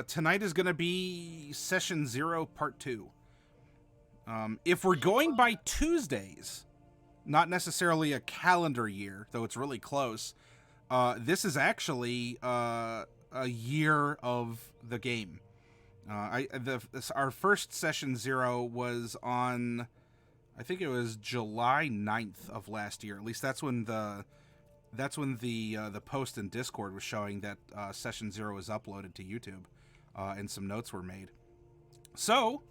Tonight is going to be Session 0, Part 2. If we're going by Tuesdays, not necessarily a calendar year, though it's really close, this is actually a year of the game. Our first Session 0 was on, I think it was July 9th of last year. At least that's when the post in Discord was showing that Session 0 was uploaded to YouTube, and some notes were made. So,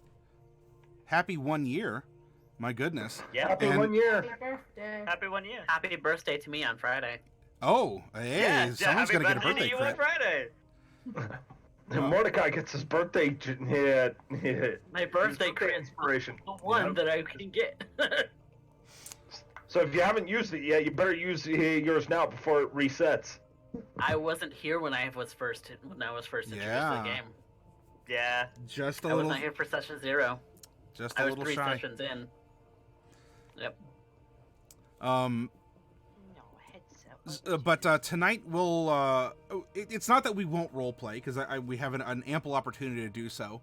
happy 1 year. My goodness. Yeah. Happy 1 year. Happy birthday. Happy 1 year. Happy birthday to me on Friday. Oh, hey, someone's going to get a birthday to you credit. on Friday. Mordecai gets his birthday My birthday credit inspiration. the one that I can get. So if you haven't used it yet, you better use yours now before it resets. I wasn't here when I was first introduced to the game. Yeah. Just a I was little. not here for Session 0. Just a I was little 3 shy. sessions in. Yep. No headset. But tonight we'll. It's not that we won't role play because we have an ample opportunity to do so.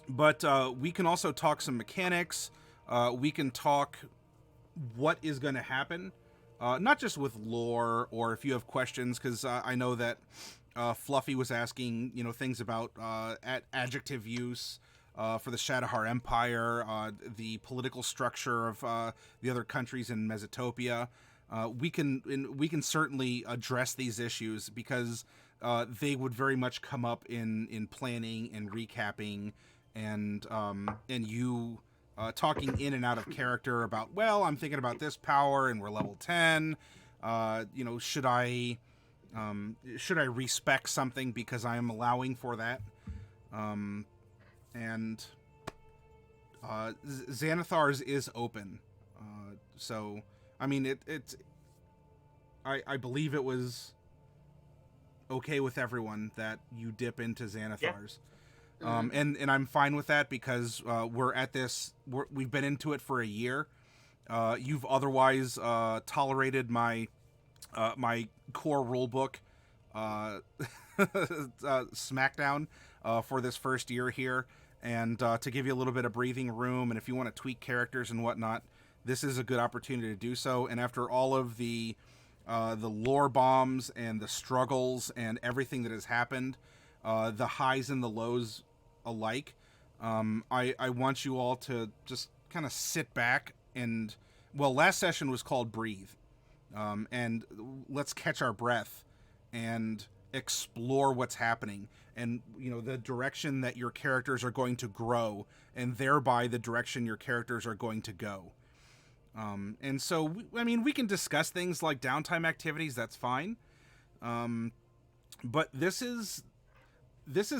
But we can also talk some mechanics. We can talk what is going to happen, not just with lore or if you have questions, because I know that Fluffy was asking things about adjective use for the Shadowheart Empire, the political structure of the other countries in Mesotopia. We can certainly address these issues because they would very much come up in planning and recapping, and you talking in and out of character about, well, I'm thinking about this power and we're level 10. Should I respec something because I am allowing for that? And Xanathar's is open. So, I mean, I believe it was okay with everyone that you dip into Xanathar's. Yeah. And I'm fine with that because we're at this. We've been into it for a year. You've otherwise tolerated my core rulebook smackdown for this first year here, and to give you a little bit of breathing room. And if you want to tweak characters and whatnot, this is a good opportunity to do so. And after all of the lore bombs and the struggles and everything that has happened, the highs and the lows alike, I want you all to just kind of sit back and, well, last session was called Breathe, and let's catch our breath and explore what's happening and the direction that your characters are going to grow, and thereby the direction your characters are going to go. And so we can discuss things like downtime activities, that's fine, but this is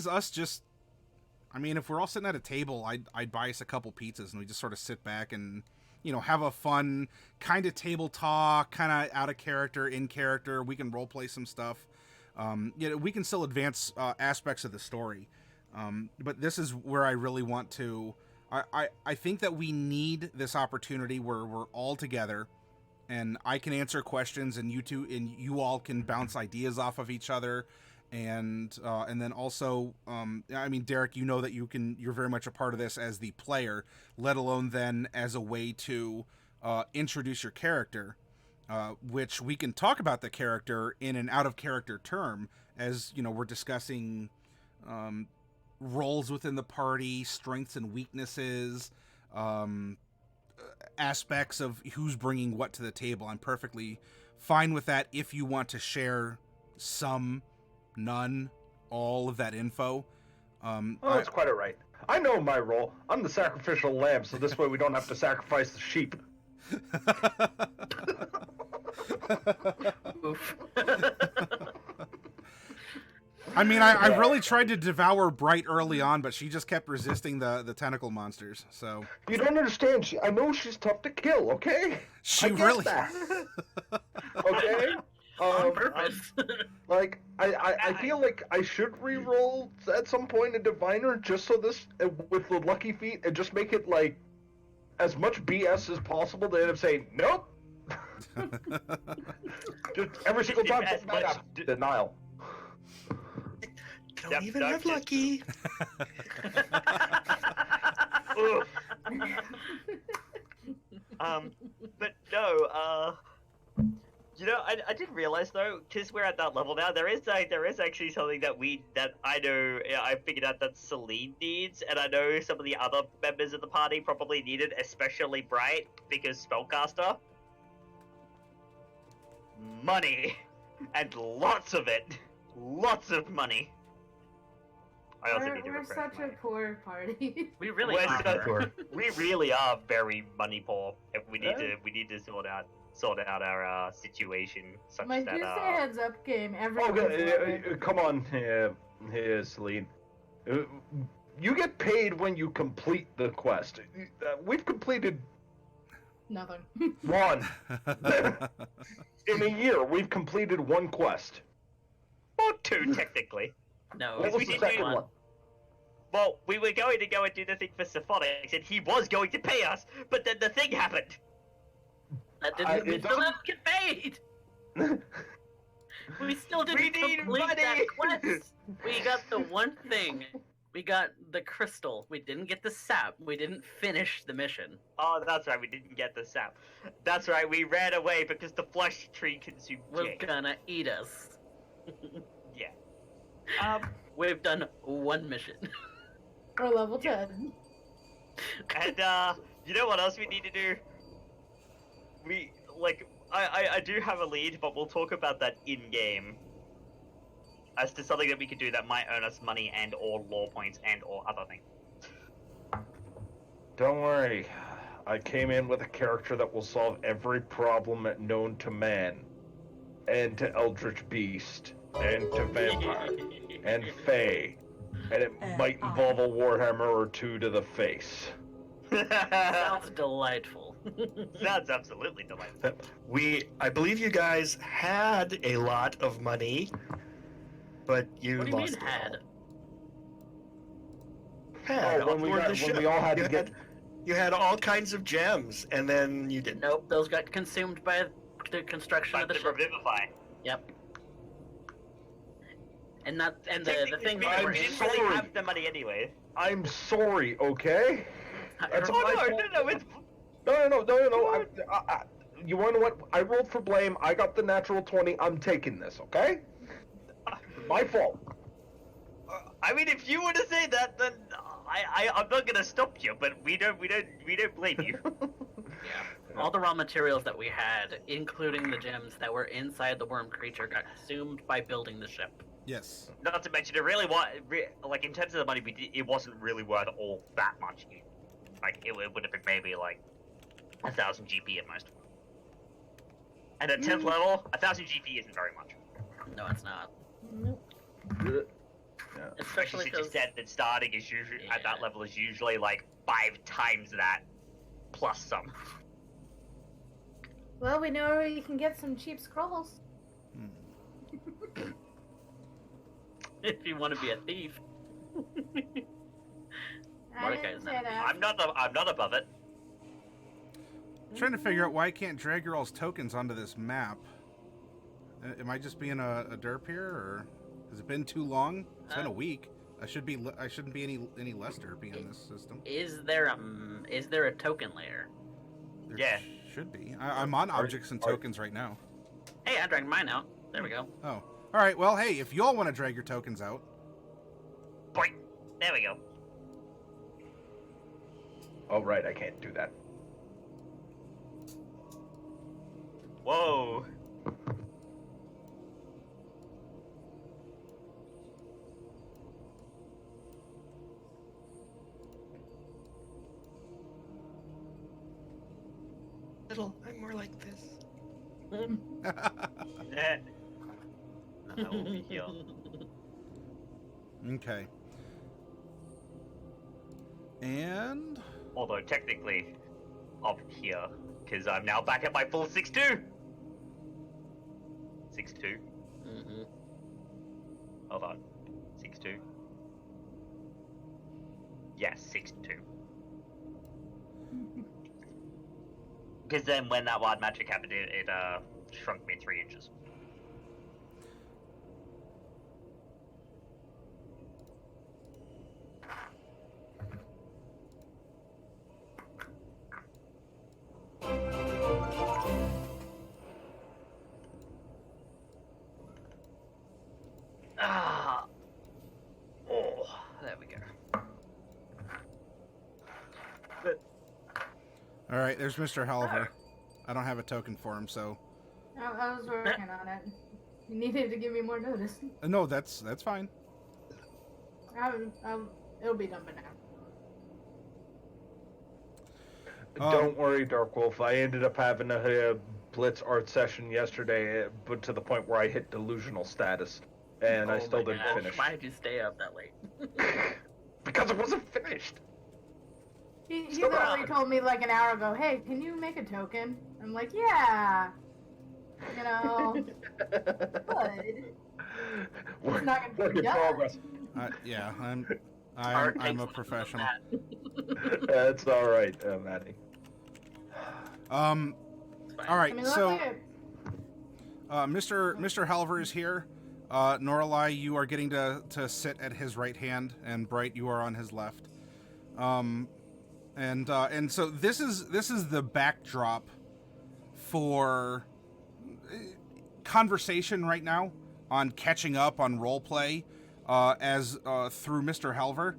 us just, if we're all sitting at a table, I'd buy us a couple pizzas and we just sort of sit back and, have a fun kind of table talk, kind of out of character, in character. We can role play some stuff. We can still advance aspects of the story. But this is where I really want to, I think that we need this opportunity where we're all together and I can answer questions and you all can bounce ideas off of each other. And then also, Derek, that you're very much a part of this as the player, let alone then as a way to introduce your character, which we can talk about the character in an out of character term, as we're discussing roles within the party, strengths and weaknesses, aspects of who's bringing what to the table. I'm perfectly fine with that if you want to share some, none, all of that info. That's quite all right. I know my role. I'm the sacrificial lamb, so this way we don't have to sacrifice the sheep. I really tried to devour Bright early on, but she just kept resisting the tentacle monsters, so... You don't understand. I know she's tough to kill, okay? She I get really... that. Okay? On purpose. I feel like I should re-roll at some point a diviner just so this, with the lucky feat, and just make it as much BS as possible to end up saying, nope! Just every single time, as much denial. don't Yep, even no, have just- lucky. Oof. But no, you know, I didn't realize though, because we're at that level now, there is actually something that I know I figured out that Celine needs, and I know some of the other members of the party probably need it, especially Bright, because spellcaster. Money, and lots of it, lots of money. I also need to We're refresh such a poor party. We really We're are. so poor. We really are very money poor, and we need Yeah. to sort out our situation such My that Tuesday heads up game. Everyone's Okay, loving. come on, here, Celine. You get paid when you complete the quest. We've completed Nothing. one. In a year, we've completed one quest. or two technically. No, What was we the did second one. one? Well, we were going to go and do the thing for Symphonics, and he was going to pay us, but then the thing happened. That I- didn't. We it still doesn't- haven't get paid. We still didn't We need complete that money! quest. We got the one thing. We got the crystal. We didn't get the sap. We didn't finish the mission. Oh, that's right, we didn't get the sap. That's right, we ran away because the flesh tree consumed Was Jake. gonna eat us. Yeah. We've done one mission. We're level 10. And, you know what else we need to do? I do have a lead, but we'll talk about that in-game. As to something that we could do that might earn us money and or lore points and or other things. Don't worry. I came in with a character that will solve every problem known to man. And to Eldritch Beast. And to Vampire. And Fae. And it might involve a Warhammer or two to the face. Sounds delightful. Sounds absolutely delightful. I believe you guys had a lot of money, but you What do you lost mean it had? all. Had when we aboard got- the when ship. we all had to you get- you had all kinds of gems, and then you didn't. Nope, those got consumed by the construction But of the to ship. revivify. Yep. And the Technically thing speaking, that we're we in. didn't really sorry. have the money anyway. I'm sorry, okay? That's Oh my no, fault. no, it's No. You wanna know what? I rolled for blame. I got the natural 20. I'm taking this, okay? My fault. I mean, if you want to say that, then I'm not gonna stop you. But we don't blame you. Yeah. All the raw materials that we had, including the gems that were inside the worm creature, got consumed by building the ship. Yes. Not to mention, it really like in terms of the money we did, it wasn't really worth all that much. Like it would have been maybe like 1,000 GP at most. And at 10th level, 1,000 GP isn't very much. No, it's not. Especially since you because said that starting is usually at that Yeah. level is usually like 5 times that plus some. Well, we know where you can get some cheap scrolls. if you want to be a thief. I Mordecai didn't is say not. that. I'm not above it. I'm trying to figure out why I can't drag your all's tokens onto this map. Am I just being a derp here, or has it been too long? It's been a week. I shouldn't be any less derpy in this system. Is there a token layer? There Yeah. should be. I'm on objects and tokens right now. Hey, I dragged mine out. There we go. Oh, all right. Well, hey, if y'all want to drag your tokens out, Boink. There we go. Oh, right, I can't do that. Whoa. Little, I'm more like this. I will be here. okay. And Although technically, up here, because I'm now back at my full 6'2". 6'2". Mm-hmm. Hold on. 6'2". Yes, 6'2". Because then when that wild magic happened, it shrunk me 3 inches. go. But All right, there's Mr. Halver. I don't have a token for him, so I was working on it. You needed to give me more notice. no, that's fine. It'll be done by now. Don't worry, Dark Wolf. I ended up having a Blitz art session yesterday, but to the point where I hit delusional status, and I Oh still my didn't gosh, finish. Why did you stay up that late? Because it wasn't finished. He Still literally on. told me like an hour ago, hey, can you make a token? I'm like, yeah. You know, good. Work, not gonna work be in done. progress. Yeah, Art I'm takes a much professional. of that. That's all right, Matty. It's fine. All right, I mean, so look at Mr. Halver is here. Norlai, you are getting to sit at his right hand, and Bright, you are on his left. And so this is the backdrop for conversation right now on catching up on roleplay. As through Mr. Halver,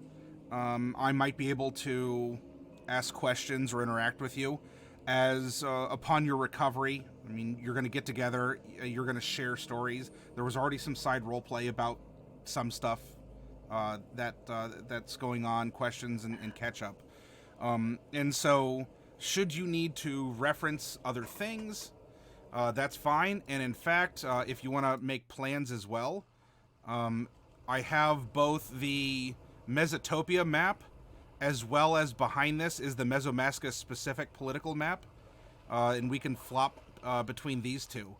I might be able to ask questions or interact with you. As upon your recovery, I mean, you're going to get together, you're going to share stories. There was already some side roleplay about some stuff that's going on, questions and catch up. And so, should you need to reference other things, that's fine. And in fact, if you want to make plans as well, I have both the Mesotopia map as well as behind this is the Mesomasca specific political map. And we can flop between these two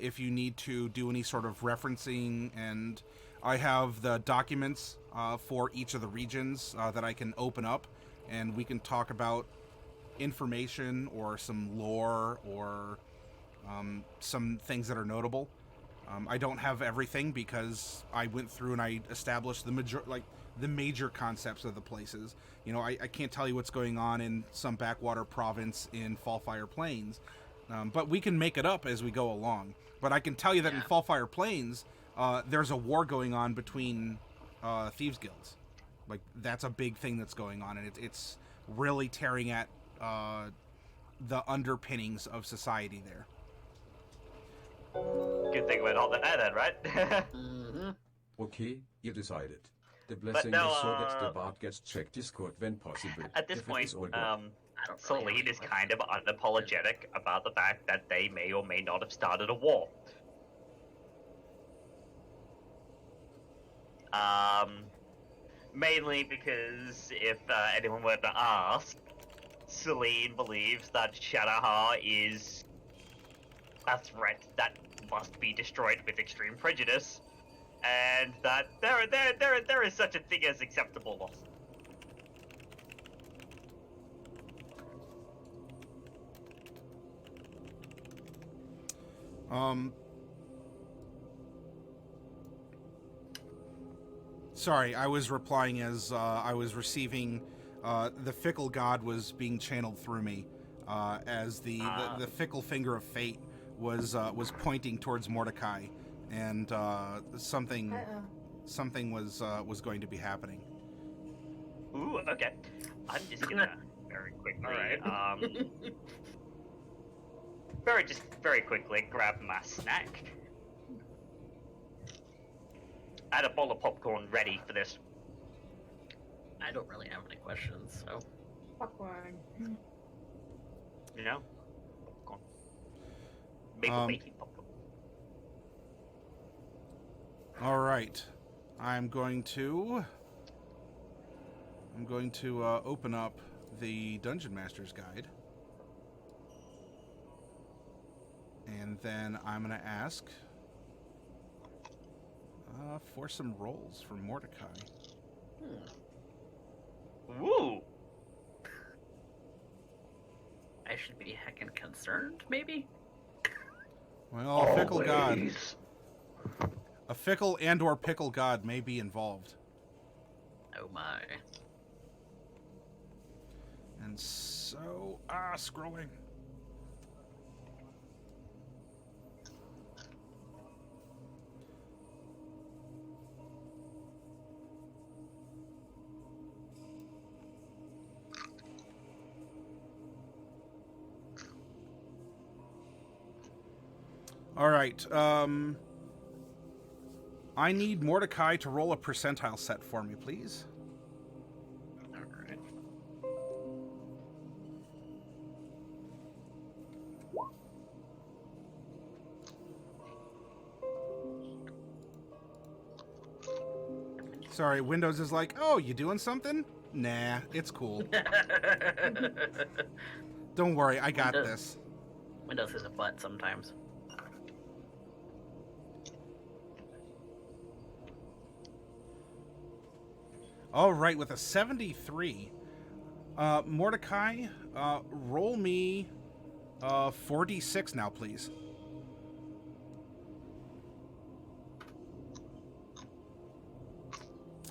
if you need to do any sort of referencing. And I have the documents for each of the regions that I can open up, and we can talk about information or some lore or some things that are notable. I don't have everything because I went through and I established the major concepts of the places. You know, I can't tell you what's going on in some backwater province in Fallfire Plains, but we can make it up as we go along. But I can tell you that in Fallfire Plains, there's a war going on between thieves guilds. Like, that's a big thing that's going on, and it's really tearing at the underpinnings of society there. good thing we're not there then, right? Mm-hmm. Okay, you decided. The blessing no, is so that the bard gets check Discord when possible. At this if it point, is all good. I don't really have Celine any is kind of questions. unapologetic about the fact that they may or may not have started a war. Mainly because if anyone were to ask, Celine believes that Shadowheart is a threat that must be destroyed with extreme prejudice, and that there is such a thing as acceptable loss. Sorry, I was replying as I was receiving. The fickle god was being channeled through me, as the fickle finger of fate was pointing towards Mordecai, and something was going to be happening. Ooh, okay. I'm just gonna very quickly, Alright. very quickly grab my snack. I had a bowl of popcorn ready for this. I don't really have any questions, so. popcorn. You know, popcorn. Maple making popcorn. All right, I'm going to open up the Dungeon Master's Guide, and then I'm going to ask for some rolls for Mordecai. Woo! I should be heckin' concerned, maybe? Well, a fickle god, Always. a fickle and/or pickle god may be involved, Oh my. and so scrolling. All right. I need Mordecai to roll a percentile set for me, please. Alright. Sorry, Windows is like, oh, you doing something? Nah, it's cool. Don't worry, I got this. Windows is a butt sometimes. All right, with a 73. Mordecai, roll me 4d6 now, please.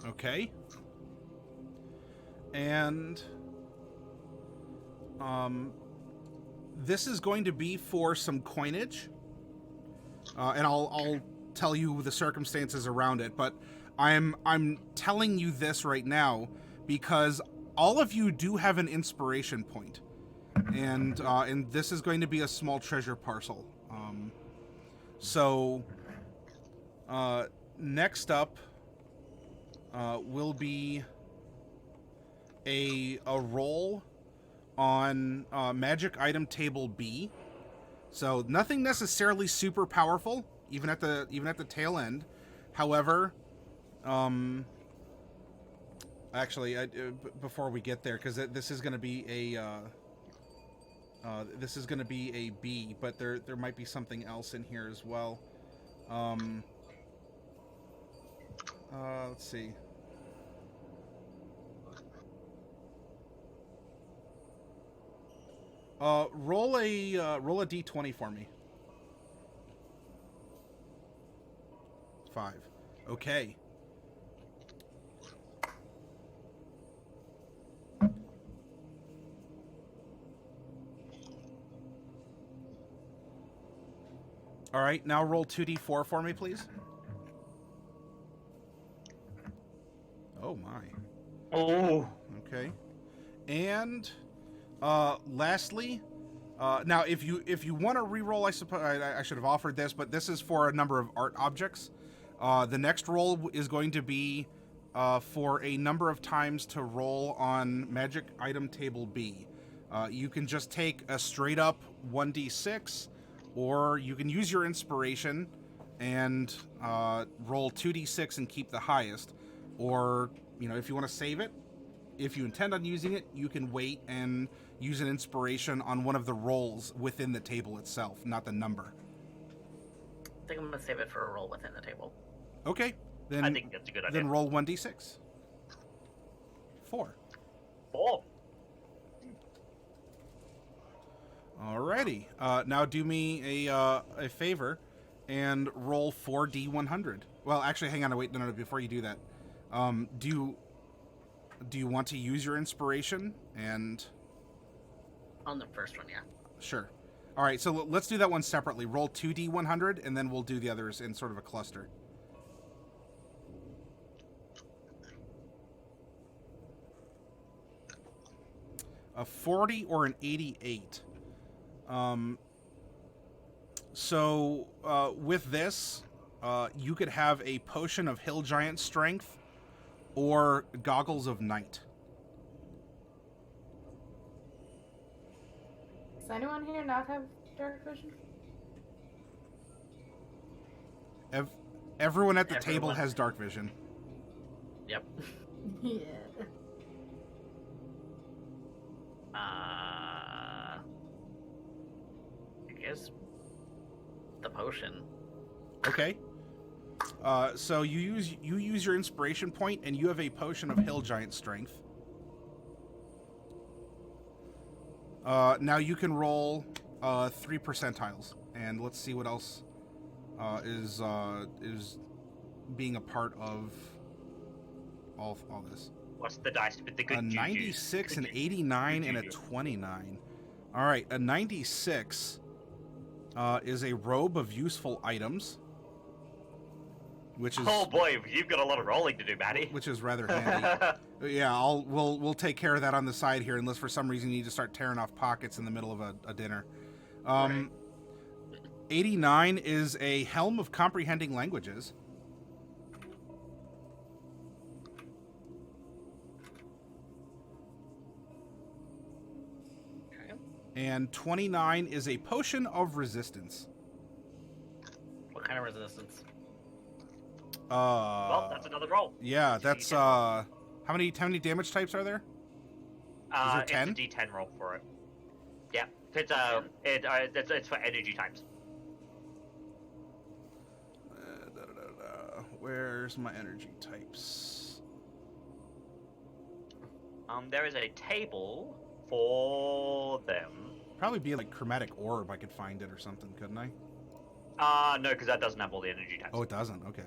Okay. And this is going to be for some coinage. And I'll tell you the circumstances around it, but I'm telling you this right now because all of you do have an inspiration point, and this is going to be a small treasure parcel. So next up will be a roll on magic item table B. So nothing necessarily super powerful, even at the tail end. However, actually, before we get there, because this is going to be a B, but there might be something else in here as well. Let's see. Roll a d20 for me. 5. Okay. All right, now roll 2d4 for me, please. Oh my. Oh. Okay. And lastly, now if you want to re-roll, I suppose I should have offered this, but this is for a number of art objects. The next roll is going to be for a number of times to roll on magic item table B. You can just take a straight up 1d6, or you can use your inspiration and roll 2d6 and keep the highest. Or, if you want to save it, if you intend on using it, you can wait and use an inspiration on one of the rolls within the table itself, not the number. I think I'm going to save it for a roll within the table. Okay. Then, I think that's a good idea. Then roll 1d6. 4. 4. Alrighty. Now do me a favor and roll 4d100. Well, actually, hang on. Wait, no, before you do that. Do you want to use your inspiration? And On the first one, yeah. sure. All right, so let's do that one separately. Roll 2d100, and then we'll do the others in sort of a cluster. A 40 or an 88. So with this, you could have a potion of Hill Giant Strength or Goggles of Night. Does anyone here not have dark vision? Everyone at the table has dark vision. Yep. Yeah. I guess the potion. Okay. So you use your inspiration point, and you have a potion of Hill Giant Strength. Now you can roll 3 percentiles, and let's see what else is being a part of all this. What's the dice with the good A juju? 96, an 89, and a 29. All right, a 96 is a robe of useful items, which is Oh boy, you've got a lot of rolling to do, Matty. which is rather handy. Yeah, we'll take care of that on the side here, unless for some reason you need to start tearing off pockets in the middle of a dinner. Right. 89 is a helm of comprehending languages. Okay. And 29 is a potion of resistance. What kind of resistance? Well, that's another roll. Yeah, It's a that's D10 roll. how many damage types are there? Is there 10? It's a D10 roll for it. Yeah, it's it's for energy types. Where's my energy types? There is a table for them. Probably be like chromatic orb. I could find it or something, couldn't I? No, because that doesn't have all the energy types. Oh, it doesn't. Okay.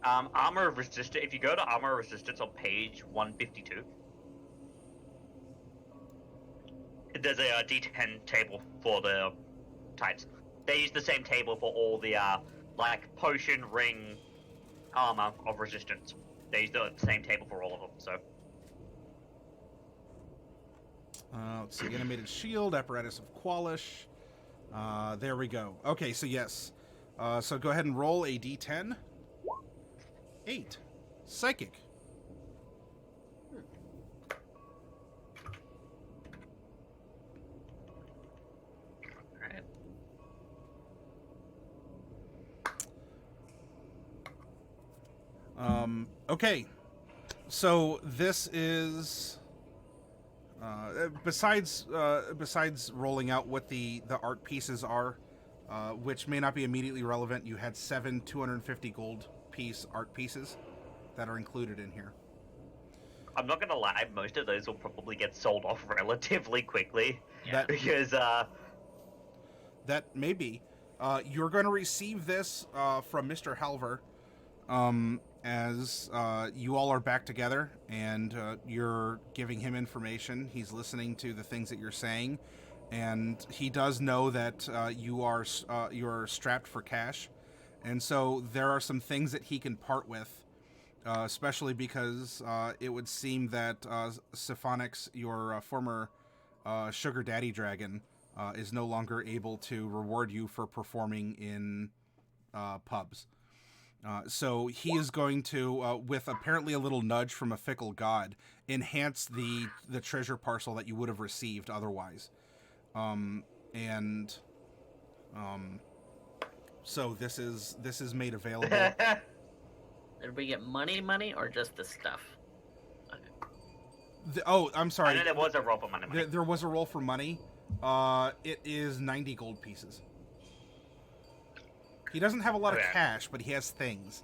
Armor of resistance. If you go to armor of resistance on page 152, there's a D10 table for the types. They use the same table for all the like potion, ring, armor of resistance. They use the same table for all of them. So. Let's see. Animated shield, apparatus of Qualish. There we go. Okay, so yes. So go ahead and roll a d10. 8. Psychic. Alright. Okay. So this is besides rolling out what the art pieces are, which may not be immediately relevant. You had 7 250 gold piece art pieces that are included in here. I'm not gonna lie, most of those will probably get sold off relatively quickly. Yeah. Because, That may be. You're going to receive this from Mr. Halver as you all are back together, and you're giving him information. He's listening to the things that you're saying, and he does know that you're strapped for cash. And so there are some things that he can part with, especially because it would seem that Siphonix, your former sugar daddy dragon, is no longer able to reward you for performing in pubs. So he is going to, with apparently a little nudge from a fickle god, enhance the treasure parcel that you would have received otherwise. So this is made available. Did we get money, or just the stuff? I'm sorry. I know there was a roll for money. There was a roll for money. It is 90 gold pieces. He doesn't have a lot of cash, but he has things.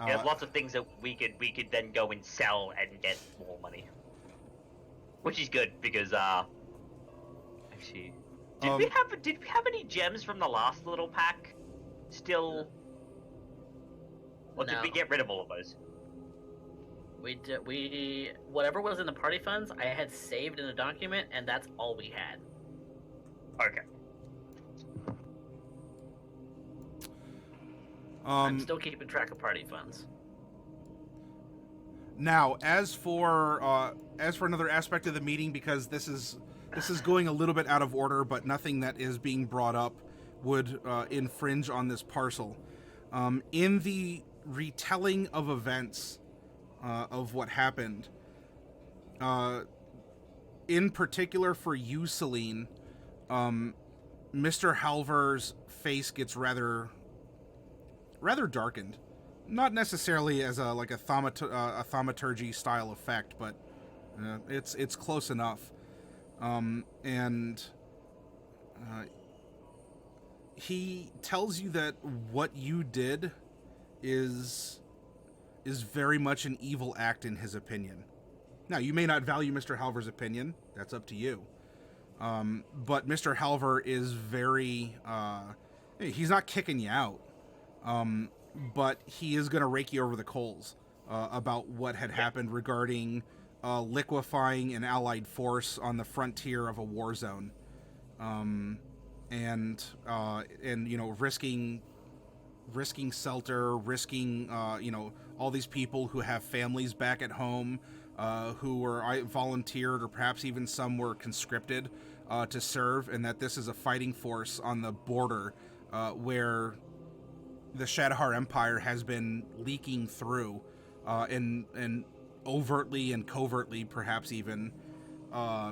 He has lots of things that we could then go and sell and get more money, which is good because actually, did we have any gems from the last little pack still, or did we get rid of all of those? We whatever was in the party funds, I had saved in a document, and that's all we had. Okay. I'm still keeping track of party funds. Now, as for another aspect of the meeting, because this is going a little bit out of order, but nothing that is being brought up would infringe on this parcel. In the retelling of events of what happened, in particular for you, Celine, Mr. Halver's face gets rather darkened. Not necessarily as a thaumaturgy style effect, but it's close enough. He tells you that what you did is very much an evil act in his opinion. Now, you may not value Mr. Halver's opinion. That's up to you. But Mr. Halver is very... he's not kicking you out. But he is going to rake you over the coals about what had happened regarding liquefying an allied force on the frontier of a war zone, and risking Seltur, risking all these people who have families back at home, who were volunteered or perhaps even some were conscripted to serve, and that this is a fighting force on the border where the Shadowheart Empire has been leaking through, and overtly and covertly, perhaps even,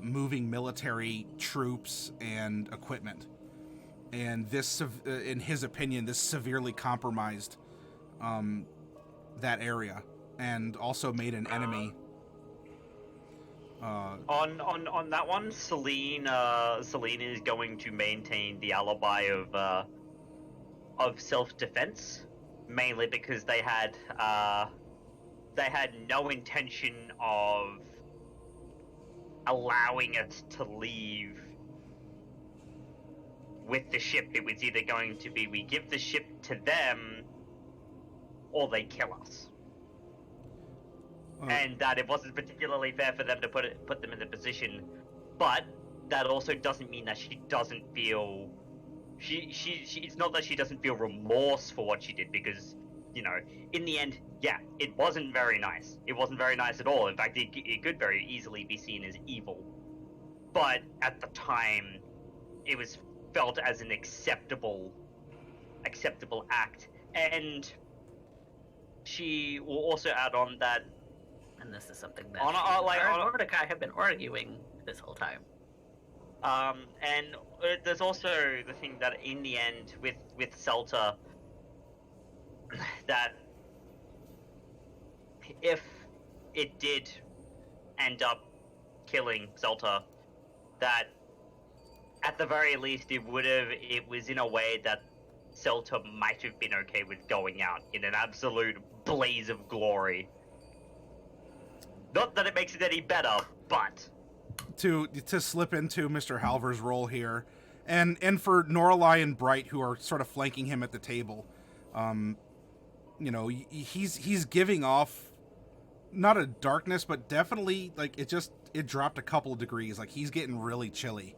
moving military troops and equipment. And this, in his opinion, this severely compromised that area, and also made an enemy. On that one, Celine is going to maintain the alibi of self-defense, mainly because they had no intention of allowing it to leave with the ship. It was either going to be we give the ship to them or they kill us. And that it wasn't particularly fair for them to put them in the position, but that also doesn't mean that she doesn't feel she it's not that she doesn't feel remorse for what she did, because, you know, in the end, yeah, it wasn't very nice. It wasn't very nice at all. In fact, it could very easily be seen as evil. But at the time, it was felt as an acceptable act. And she will also add on that, and this is something that Mordecai have been arguing this whole time. And there's also the thing that in the end with Seltur, that if it did end up killing Seltur, that at the very least it was in a way that Seltur might have been okay with going out in an absolute blaze of glory. Not that it makes it any better, but to slip into Mr. Halver's role here, and for Norlai and Bright, who are sort of flanking him at the table, you know, he's giving off not a darkness, but definitely, like, it dropped a couple of degrees. Like, he's getting really chilly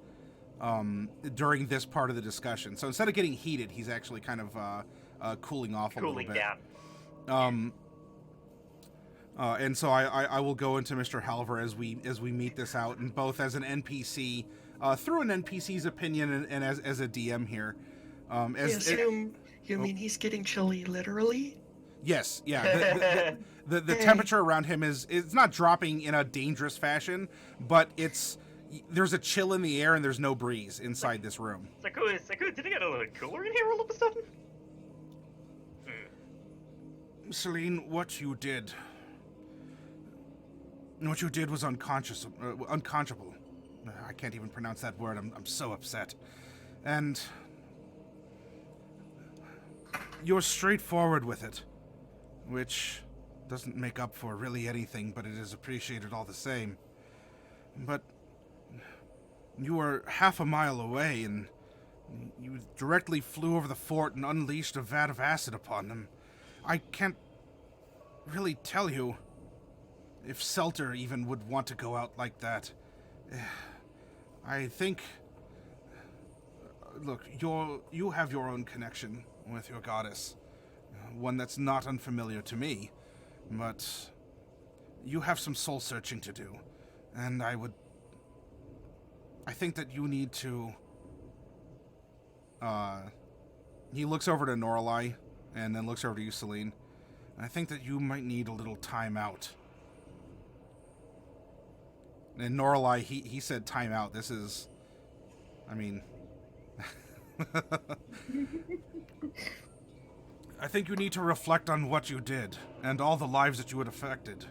during this part of the discussion. So instead of getting heated, he's actually kind of cooling off a little bit. Down. And so I will go into Mr. Halver as we meet this out, and both as an NPC, through an NPC's opinion, and as a DM here. You mean he's getting chilly, literally? Yes, yeah. The temperature around him it's not dropping in a dangerous fashion, but there's a chill in the air and there's no breeze inside this room. Seltur, did it get a little cooler in here all of a sudden? Celine, what you did was unconscionable. I can't even pronounce that word. I'm so upset. And you're straightforward with it, which doesn't make up for really anything, but it is appreciated all the same. But you were half a mile away, and you directly flew over the fort and unleashed a vat of acid upon them. I can't really tell you if Seltur even would want to go out like that. I think... Look, you have your own connection with your goddess. One that's not unfamiliar to me. But you have some soul-searching to do. And I think that you need to... He looks over to Norlai, and then looks over to you, Celine. I think that you might need a little time out. And Norlai, he said time out. This is... I mean... I think you need to reflect on what you did, and all the lives that you had affected.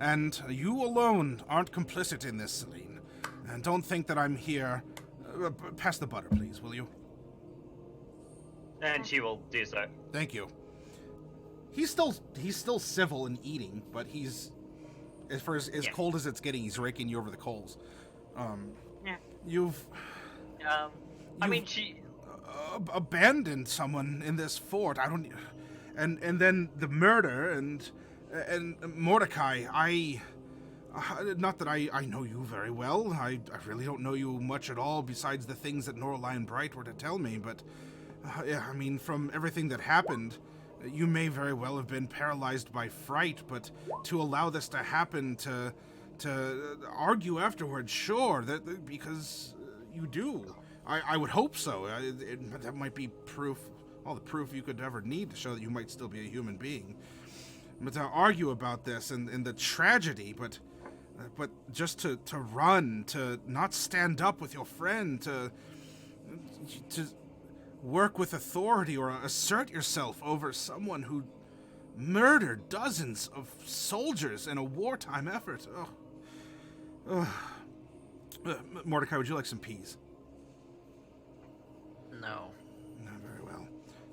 And you alone aren't complicit in this, Celine. And don't think that I'm here... pass the butter, please, will you? And she will do so. Thank you. He's still civil and eating, but he's... As cold as it's getting, he's raking you over the coals. Yeah. You've I mean, she... abandoned someone in this fort. I don't... And then the murder and Mordecai, not that I know you very well. I really don't know you much at all besides the things that Norlai and Bright were to tell me, but... yeah, I mean, from everything that happened, you may very well have been paralyzed by fright, but to allow this to happen, to argue afterwards, sure, that because you do. I would hope so. That might be proof, all the proof you could ever need to show that you might still be a human being. But to argue about this and the tragedy, but just to run, to not stand up with your friend, to work with authority or assert yourself over someone who murdered dozens of soldiers in a wartime effort. Mordecai, would you like some peas? No. No, very well.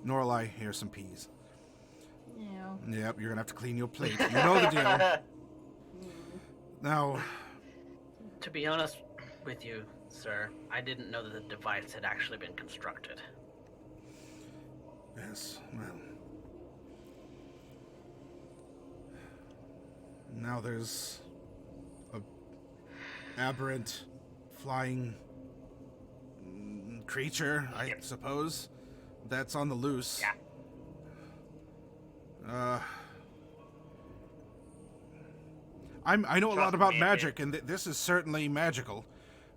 Norlai, here's some peas. Yeah. Yep, you're gonna have to clean your plate. You know the deal. Now, To be honest with you, sir, I didn't know that the device had actually been constructed. yes, well. Now there's a aberrant flying creature, I suppose, that's on the loose. Yeah. I know a lot Trust about me, magic, and this is certainly magical.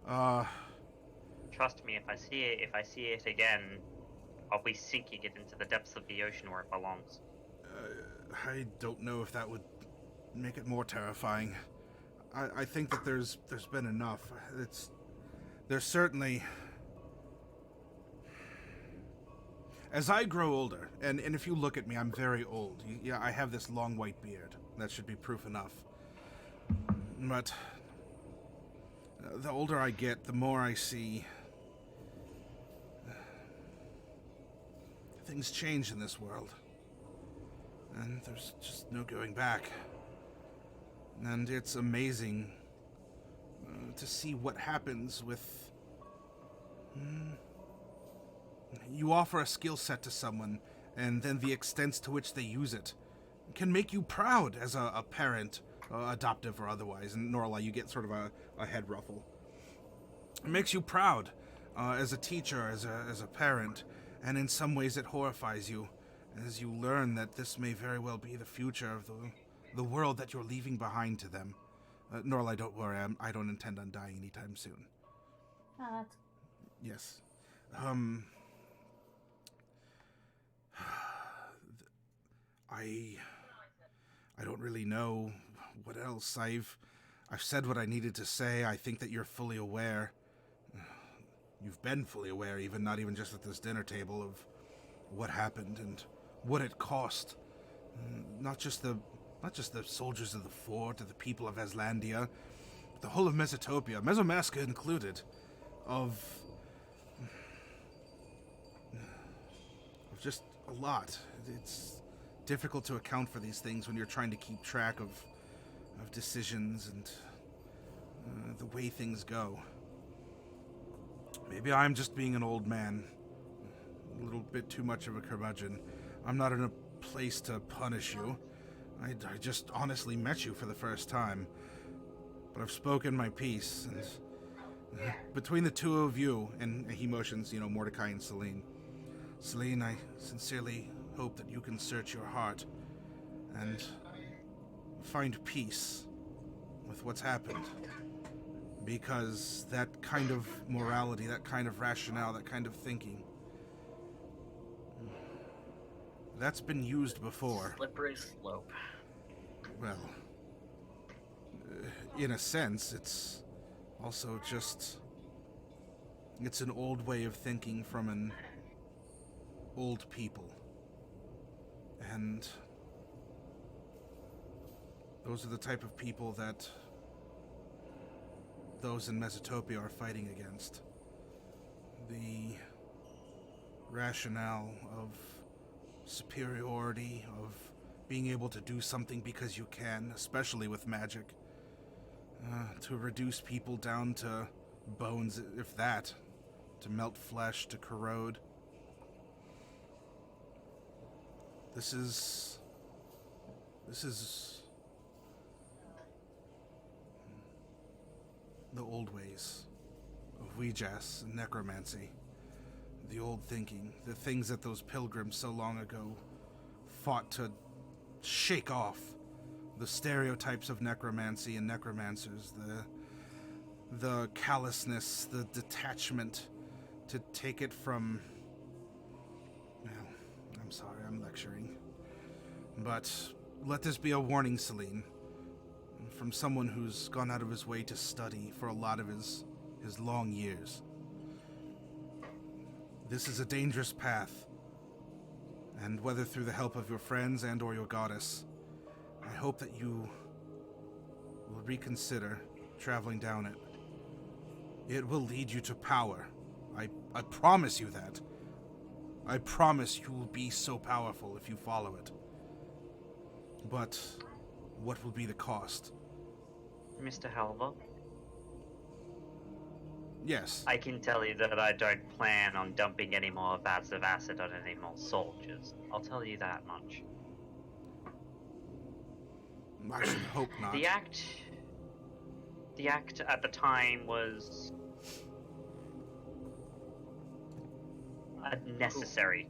Trust me, if I see it again, I'll be sinking it into the depths of the ocean where it belongs. I don't know if that would make it more terrifying. I think that there's been enough. There's certainly... As I grow older, and if you look at me, I'm very old. Yeah, I have this long white beard. That should be proof enough. But the older I get, the more I see things change in this world. And there's just no going back. And it's amazing to see what happens with... You offer a skill set to someone, and then the extent to which they use it can make you proud as a parent, adoptive or otherwise. And Norla, you get sort of a head ruffle. It makes you proud as a teacher, as a parent, and in some ways it horrifies you as you learn that this may very well be the future of the world that you're leaving behind to them. Norla, don't worry, I don't intend on dying anytime soon. Oh, that's... Yes. I don't really know what else. I've said what I needed to say. I think that you're fully aware. You've been fully aware, not even just at this dinner table, of what happened and what it cost. Not just the soldiers of the fort or the people of Aslandia, but the whole of Mesotopia, Mesomasca included, of just a lot. It's difficult to account for these things when you're trying to keep track of decisions and the way things go. Maybe I'm just being an old man, a little bit too much of a curmudgeon. I'm not in a place to punish you. I just honestly met you for the first time, but I've spoken my piece, and between the two of you, and he motions, Mordecai and Celine. Celine, I sincerely hope that you can search your heart and find peace with what's happened. Because that kind of morality, that kind of rationale, that kind of thinking, that's been used before. Slippery slope. Well, in a sense, it's also just... It's an old way of thinking from an old people. And those are the type of people that those in Mesotopia are fighting against. The rationale of superiority, of being able to do something because you can, especially with magic, to reduce people down to bones, if that, to melt flesh, to corrode. This is the old ways of Ouijas and necromancy. The old thinking, the things that those pilgrims so long ago fought to shake off. The stereotypes of necromancy and necromancers, the callousness, the detachment to take it from... Well, I'm sorry, I'm lecturing. But let this be a warning, Celine. From someone who's gone out of his way to study for a lot of his long years. This is a dangerous path. And whether through the help of your friends and or your goddess, I hope that you will reconsider traveling down it. It will lead you to power. I promise you that. I promise you will be so powerful if you follow it. But what will be the cost? Mr. Halver, Yes. I can tell you that I don't plan on dumping any more vats of acid on any more soldiers. I'll tell you that much. I should hope not. The act at the time was unnecessary.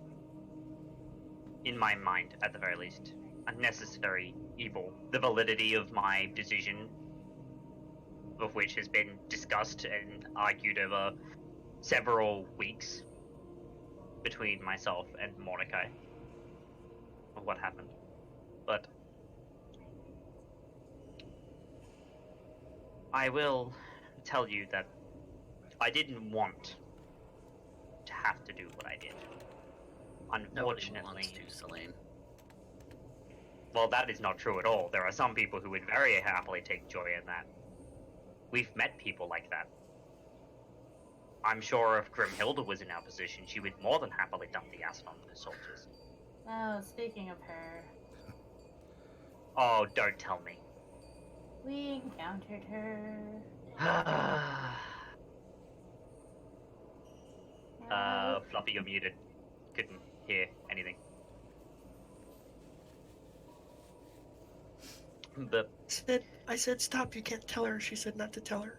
In my mind, at the very least. Unnecessary evil. The validity of my decision, of which has been discussed and argued over several weeks between myself and Mordecai of what happened. But I will tell you that I didn't want to have to do what I did. Unfortunately. Nobody wants to, Celine. Well, that is not true at all. There are some people who would very happily take joy in that. We've met people like that. I'm sure if Grimhilda was in our position, she would more than happily dump the acid on the soldiers. Oh, speaking of her, Oh, don't tell me. we encountered her. Fluffy, you're muted. Couldn't hear anything. But I said stop, you can't tell her. She said not to tell her.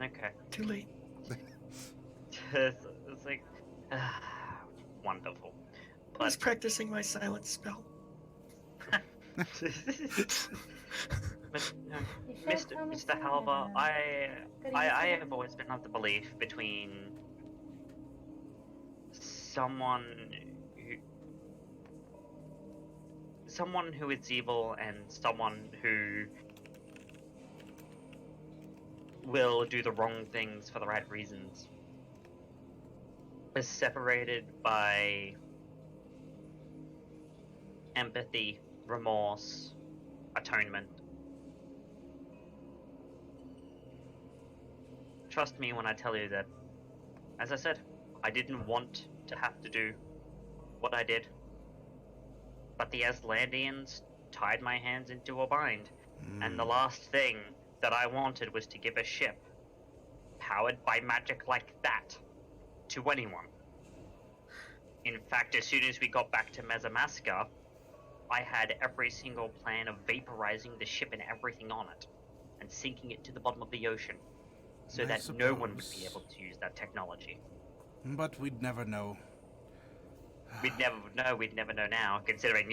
okay. Too late. It's like wonderful. I was But practicing my silence spell. but no, You should tell me Mr. sooner. Halver, Good I evening. have always been of the belief between someone who is evil and someone who will do the wrong things for the right reasons is separated by empathy, remorse, atonement. Trust me when I tell you that, as I said, I didn't want to have to do what I did. But the Aslandians tied my hands into a bind, and the last thing that I wanted was to give a ship, powered by magic like that, to anyone. In fact, as soon as we got back to Mezamaska, I had every single plan of vaporizing the ship and everything on it, and sinking it to the bottom of the ocean, so I that no one would suppose. be able to use that technology. But we'd never know. We'd never know now, considering,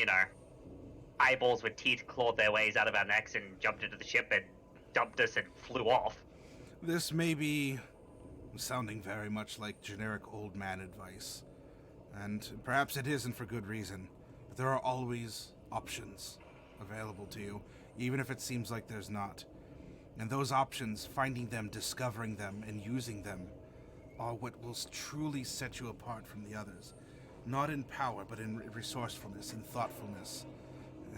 eyeballs with teeth clawed their ways out of our necks and jumped into the ship and dumped us and flew off. This may be sounding very much like generic old man advice. And perhaps it isn't for good reason. But there are always options available to you, even if it seems like there's not. And those options, finding them, discovering them, and using them, are what will truly set you apart from the others. Not in power, but in resourcefulness and thoughtfulness.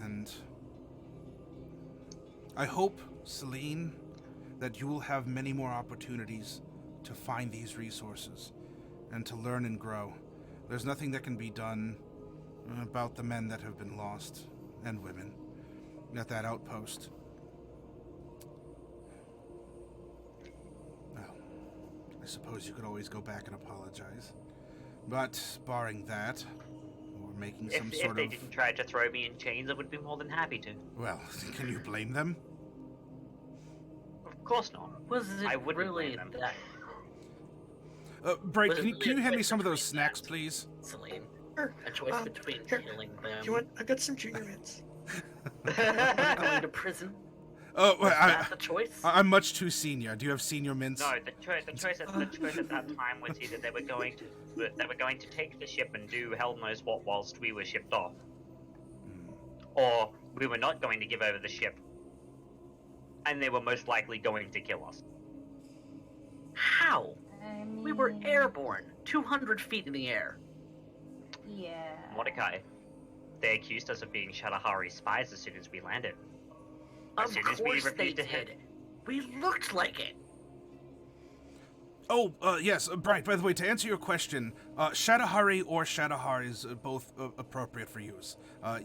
And I hope, Celine, that you will have many more opportunities to find these resources and to learn and grow. There's nothing that can be done about the men that have been lost, and women, at that outpost. Well, I suppose you could always go back and apologize. But, barring that, or making some If sort they of... didn't try to throw me in chains, I would be more than happy to. Well, can you blame them? Of course not. Was it I wouldn't really blame them. that, Bright, Was can it you hand me really some of those between snacks, that? please? Celine? Sure. A choice between here. killing them You want? I've got some junior mints. or going to prison? Oh, Was that the choice? I'm much too senior. Do you have senior mints? No, the choice at that time was either they were going to take the ship and do hell knows what whilst we were shipped off, or we were not going to give over the ship, and they were most likely going to kill us. How? I mean, We were airborne, 200 feet in the air. Yeah. Mordecai, they accused us of being Shadahari spies as soon as we landed. As Of soon as we course they refused to hit. did. We looked like it. Oh, yes, Bright, by the way, to answer your question, Shadahari or Shadahar is both appropriate for use.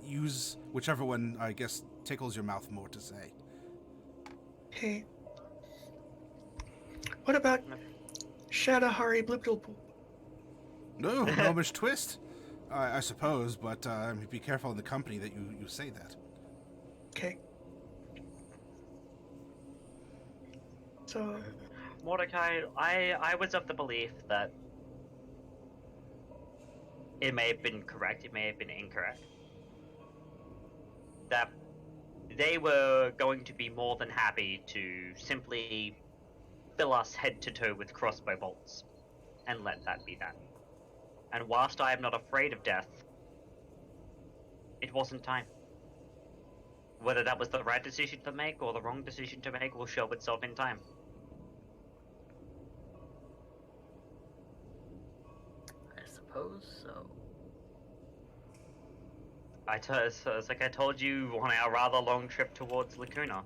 Use whichever one, I guess, tickles your mouth more to say. Okay. What about Shadahari Blibdilpoop? No, no much twist, I suppose, but be careful in the company that you say that. Okay. So, Mordecai, I was of the belief that it may have been correct, it may have been incorrect. That they were going to be more than happy to simply fill us head to toe with crossbow bolts and let that be that. And whilst I am not afraid of death, it wasn't time. Whether that was the right decision to make or the wrong decision to make will show itself in time. I suppose so. So it's like I told you on our rather long trip towards Lacuna.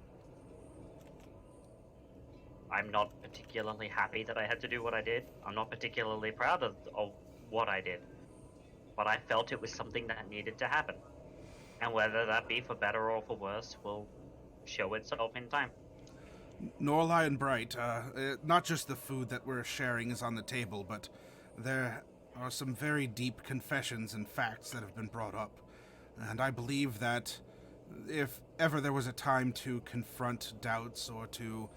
I'm not particularly happy that I had to do what I did. I'm not particularly proud of what I did. But I felt it was something that needed to happen. And whether that be for better or for worse will show itself in time. Norlai and Bright, not just the food that we're sharing is on the table, but there are some very deep confessions and facts that have been brought up. And I believe that if ever there was a time to confront doubts or to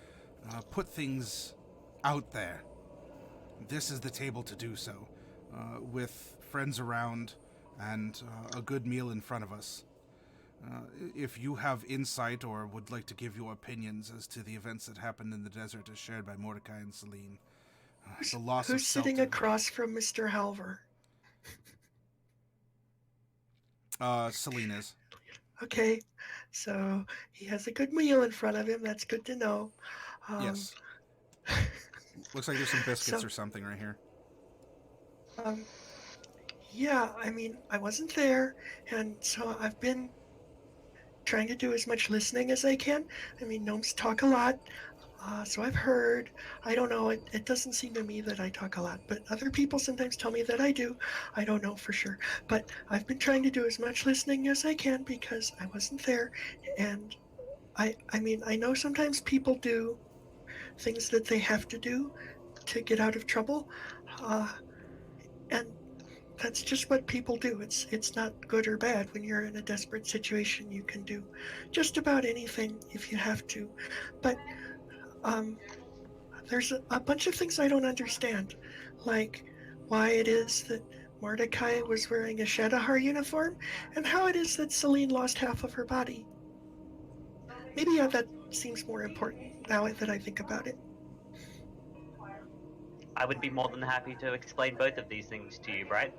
put things out there, this is the table to do so, with friends around and a good meal in front of us. If you have insight or would like to give your opinions as to the events that happened in the desert as shared by Mordecai and Celine, the loss of who's sitting Seltur. across from Mr. Halver? Celine is. Okay, so he has a good meal in front of him. That's good to know. Yes. Looks like there's some biscuits So- or something right here. Yeah, I mean, I wasn't there, and so I've been trying to do as much listening as I can. I mean, gnomes talk a lot, so I've heard. I don't know, it doesn't seem to me that I talk a lot, but other people sometimes tell me that I do. I don't know for sure, but I've been trying to do as much listening as I can because I wasn't there, and I mean, I know sometimes people do things that they have to do to get out of trouble, and that's just what people do. It's not good or bad. When you're in a desperate situation, you can do just about anything if you have to. But there's a bunch of things I don't understand, like why it is that Mordecai was wearing a Shadahar uniform, and how it is that Celine lost half of her body. Maybe that seems more important now that I think about it. I would be more than happy to explain both of these things to you, right?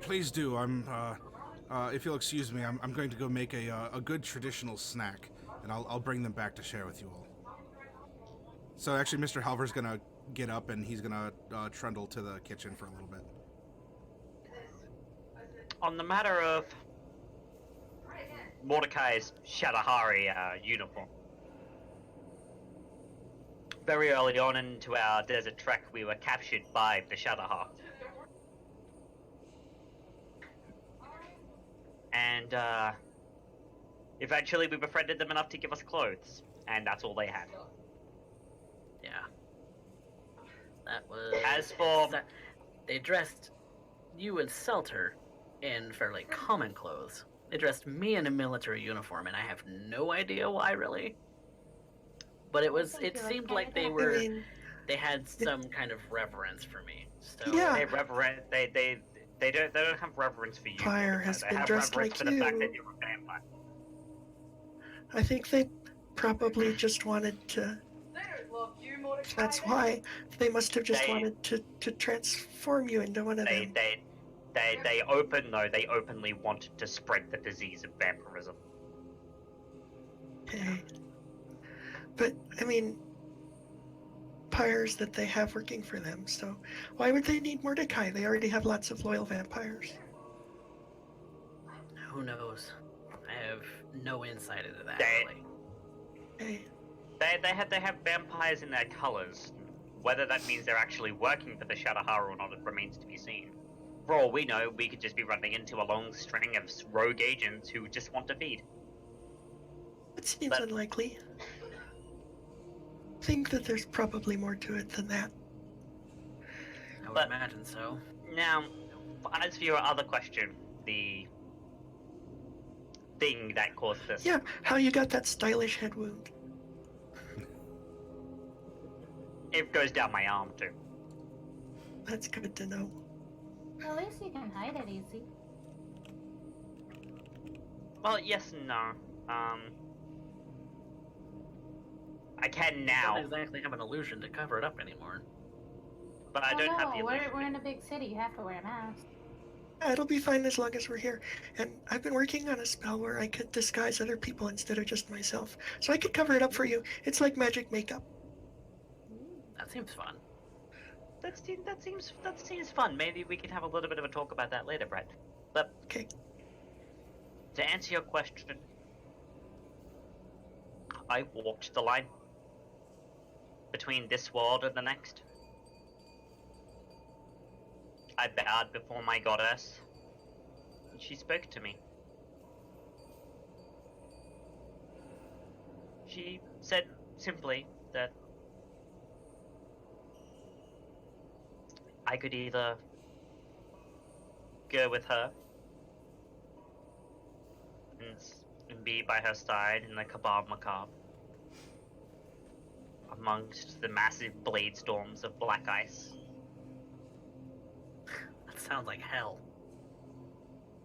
Please do. If you'll excuse me, I'm going to go make a good traditional snack, and I'll bring them back to share with you all. So actually, Mr. Halver's gonna get up, and he's gonna trundle to the kitchen for a little bit. On the matter of Mordecai's Shadahari uniform. Very early on into our desert trek, we were captured by the Shadahar. And, eventually we befriended them enough to give us clothes, and that's all they had. Yeah. That was... As for... They dressed you and Seltur in fairly common clothes. They dressed me in a military uniform, and I have no idea why, really. But it seemed like they were... I mean, they had some kind of reverence for me. So Yeah. They don't have reverence for you. Fire Mordecai. has They been have dressed reverence like for the fact you. that you're a vampire. I think they probably just wanted to. That's why they must have just They- wanted to transform you into one of They them. they openly wanted to spread the disease of vampirism. Okay. But I mean, vampires that they have working for them. So why would they need Mordecai? They already have lots of loyal vampires. Who knows? I have no insight into that, They- really. Okay. They have vampires in their colors. Whether that means they're actually working for the Shadowhara or not, it remains to be seen. For all we know, we could just be running into a long string of rogue agents who just want to feed. That seems But- unlikely. I think that there's probably more to it than that. I would But- imagine so. Now, as for your other question, the thing that caused this. Yeah, how you got that stylish head wound. It goes down my arm too. That's good to know. At least you can hide it easy. Well, yes and no. I can I now, don't exactly have an illusion to cover it up anymore. but I Oh, don't no, have the illusion. we're in a big city. You have to wear a mask. Yeah, it'll be fine as long as we're here. And I've been working on a spell where I could disguise other people instead of just myself. So I could cover it up for you. It's like magic makeup. That seems fun. That seems fun. Maybe we can have a little bit of a talk about that later, Brett. But Okay. to answer your question, I walked the line between this world and the next. I bowed before my goddess, and she spoke to me. She said simply that I could either go with her and be by her side in the Kabab Macabre amongst the massive blade storms of black ice. That sounds like hell.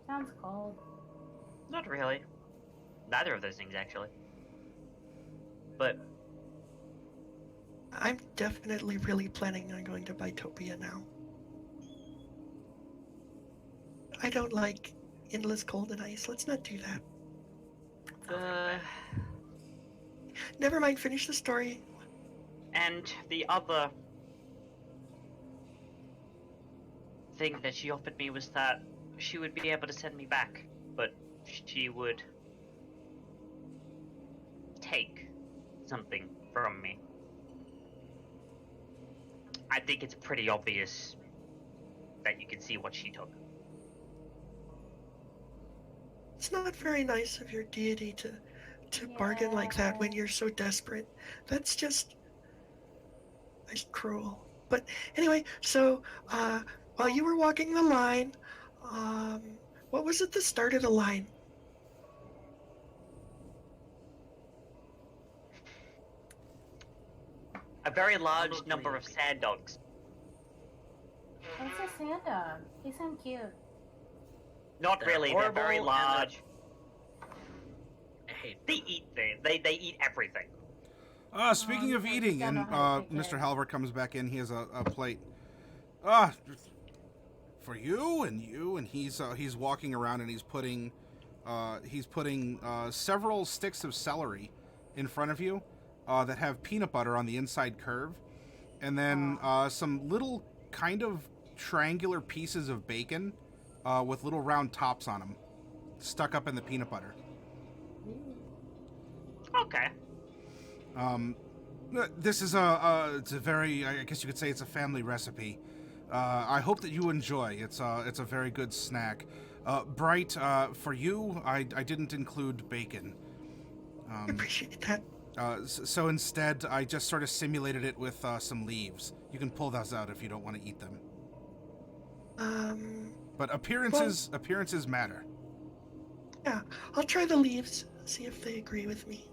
Sounds cold. Not really. Neither of those things, actually. But I'm definitely really planning on going to Bitopia now. I don't like endless cold and ice. Let's not do that. Never mind, finish the story. and the other thing that she offered me was that she would be able to send me back, but she would take something from me. I think it's pretty obvious that you can see what she took. It's not very nice of your deity to bargain like that when Yeah. you're so desperate. That's just cruel. But anyway, so while you were walking the line, what was at the start of the line? A very large number of sand dogs. What's a sand dog? They sound cute. Not They're really, they're very horrible and they're- large. I hate They eat things. They eat everything. Speaking of you eating, don't and know how to take Mr. care. Halvard comes back in. He has a plate. For you, and he's walking around and he's putting several sticks of celery in front of you that have peanut butter on the inside curve, and then some little kind of triangular pieces of bacon with little round tops on them, stuck up in the peanut butter. Okay. This is it's a very, I guess you could say it's a family recipe. I hope that you enjoy. It's a very good snack. Bright, for you, I didn't include bacon. I appreciate that. So instead, I just sort of simulated it with some leaves. You can pull those out if you don't want to eat them. But appearances matter. Yeah, I'll try the leaves, see if they agree with me.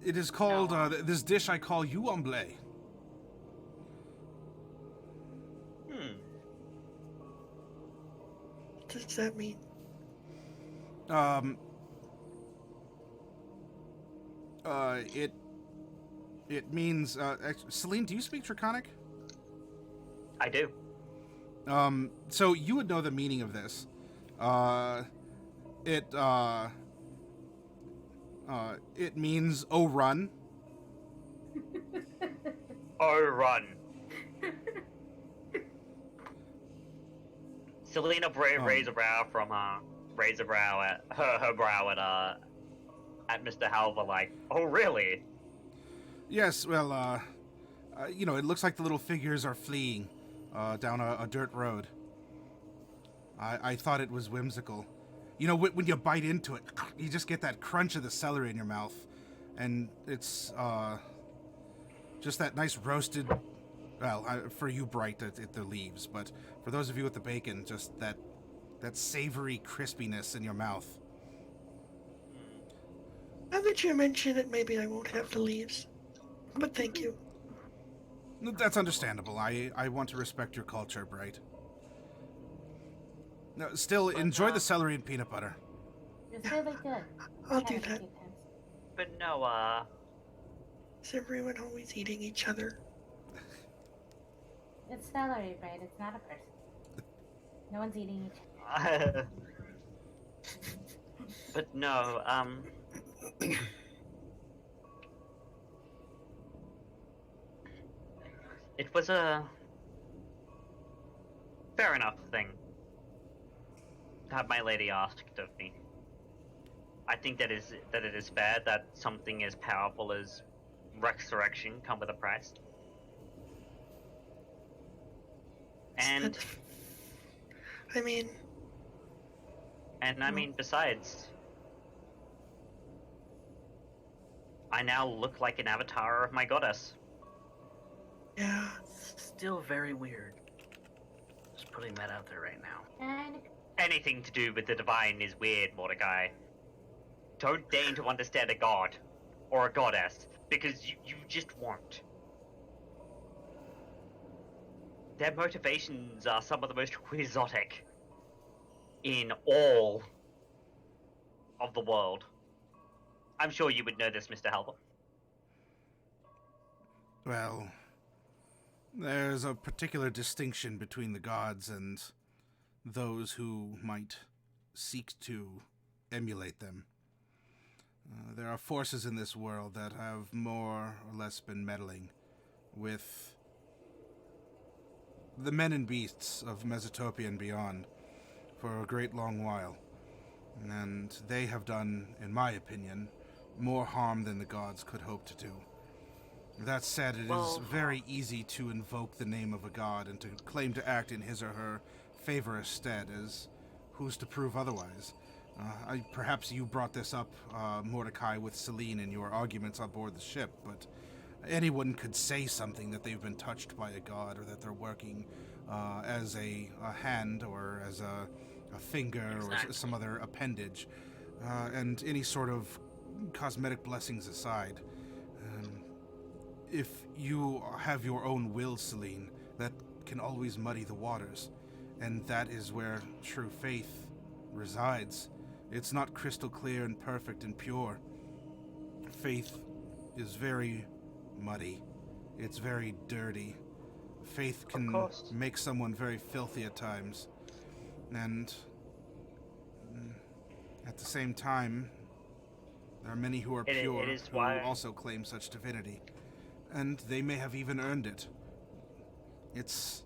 It is called, this dish I call you omelette. What does that mean? It means. Celine, do you speak Draconic? I do. So you would know the meaning of this. It means "oh run." Oh, run. Selena raise a brow from raise a brow at her brow at Mr. Halver, like, oh really? Yes, well, it looks like the little figures are fleeing down a dirt road. I thought it was whimsical. You know, when you bite into it, you just get that crunch of the celery in your mouth, and it's just that nice roasted. Well, for you, Bright, the leaves, but for those of you with the bacon, just that savory crispiness in your mouth. Now that you mention it, maybe I won't have the leaves. But thank you. That's understandable. I want to respect your culture, Bright. No, still, enjoy the celery and peanut butter. It's really good. I'll do that. But no, Is everyone always eating each other? It's celery, right? It's not a person. No one's eating each other. but no, it was a fair enough thing that my lady asked of me. I think that it is fair that something as powerful as resurrection come with a price. And I mean, besides, I now look like an avatar of my goddess. yeah. Still very weird. Just putting that out there right now. Anything to do with the divine is weird, Mordecai. Don't deign to understand a god or a goddess, because you just won't. Their motivations are some of the most quixotic in all of the world. I'm sure you would know this, Mr. Halber. Well, there's a particular distinction between the gods and those who might seek to emulate them. There are forces in this world that have more or less been meddling with the men and beasts of Mesotopia and beyond for a great long while. And they have done, in my opinion, more harm than the gods could hope to do. That said, it is very easy to invoke the name of a god and to claim to act in his or her favor instead, as who's to prove otherwise? Perhaps you brought this up, Mordecai, with Celine in your arguments on board the ship, but anyone could say something that they've been touched by a god, or that they're working as a hand, or as a finger, or some other appendage, and any sort of cosmetic blessings aside. If you have your own will, Celine, that can always muddy the waters, and that is where true faith resides. It's not crystal clear and perfect and pure. Faith is very muddy. It's very dirty. Faith can make someone very filthy at times. And at the same time, there are many who are pure who also claim such divinity. And they may have even earned it. It's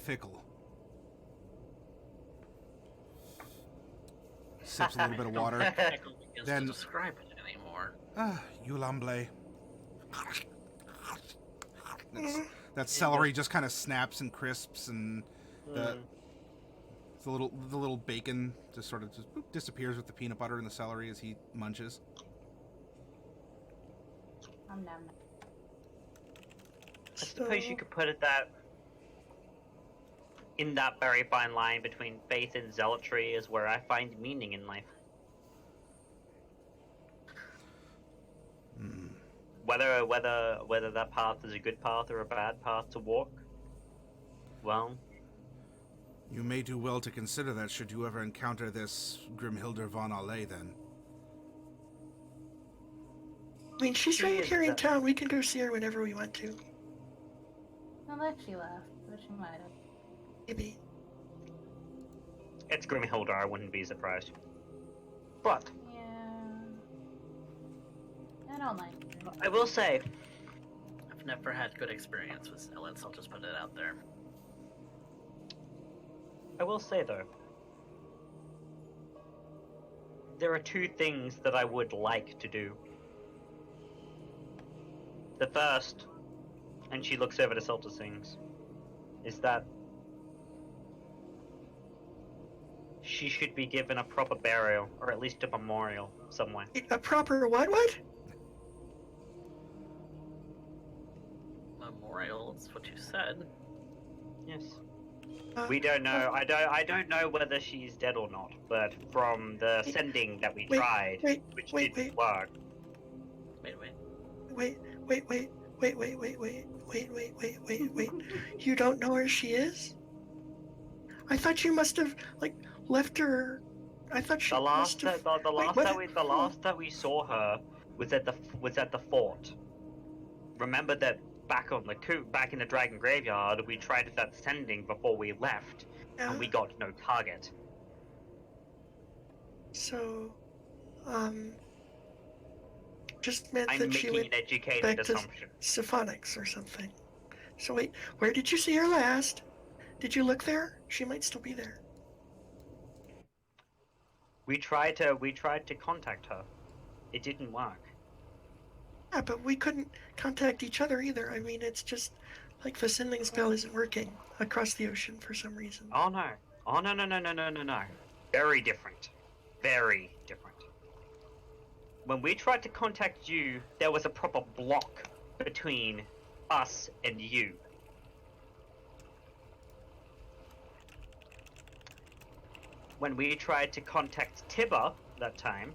fickle. Sips a little bit of water. Then describe it anymore. Ulamble. That celery just kind of snaps and crisps, and the little bacon just sort of disappears with the peanut butter and the celery as he munches. I'm numb. I suppose you could put it that in that very fine line between faith and zealotry is where I find meaning in life. Whether that path is a good path or a bad path to walk, well, you may do well to consider that should you ever encounter this Grimhilder von Alle, then. I mean, she's She right is here in the- town. We can go see her whenever we want to. Not like she left, but she might have. Maybe. It's Grimhilda, I wouldn't be surprised. But, Yeah. I don't like her. I will say, I've never had good experience with zealots. I'll just put it out there. though, there are two things that I would like to do. The first, and she looks over to Seltur Sings, is that she should be given a proper burial, or at least a memorial, somewhere. A proper what? Memorial, that's what you said. Yes. Uh, We don't know. I don't know whether she's dead or not, but from the sending that we wait, tried, wait, which wait, didn't wait. work. Wait. Wait. You don't know where she is? I thought you must have, like, left her. I thought she The last, must have... the last what? that we saw her was at the fort. Remember that back in the Dragon Graveyard, we tried that sending before we left, Yeah, and we got no target. so, just meant I'm that she making went an educated back to assumption. Symphonics or something. So wait, where did you see her last? Did you look there? She might still be there. We tried to contact her. It didn't work. Yeah, but we couldn't contact each other either. I mean, it's just like the sending spell isn't working across the ocean for some reason. Oh no. Oh no. Very different. Very different. When we tried to contact you, there was a proper block between us and you. When we tried to contact Tibber that time,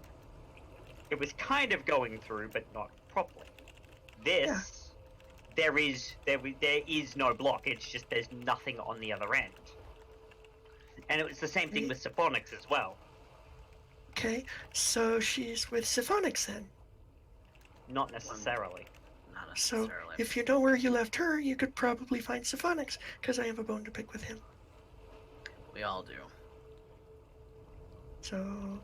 it was kind of going through, but not properly. This, there is no block. It's just there's nothing on the other end. And it was the same thing with Symphonics as well. Okay, so she's with Symphonics then. Not necessarily. Not So necessarily. if you know where you left her, you could probably find Symphonics, because I have a bone to pick with him. We all do. So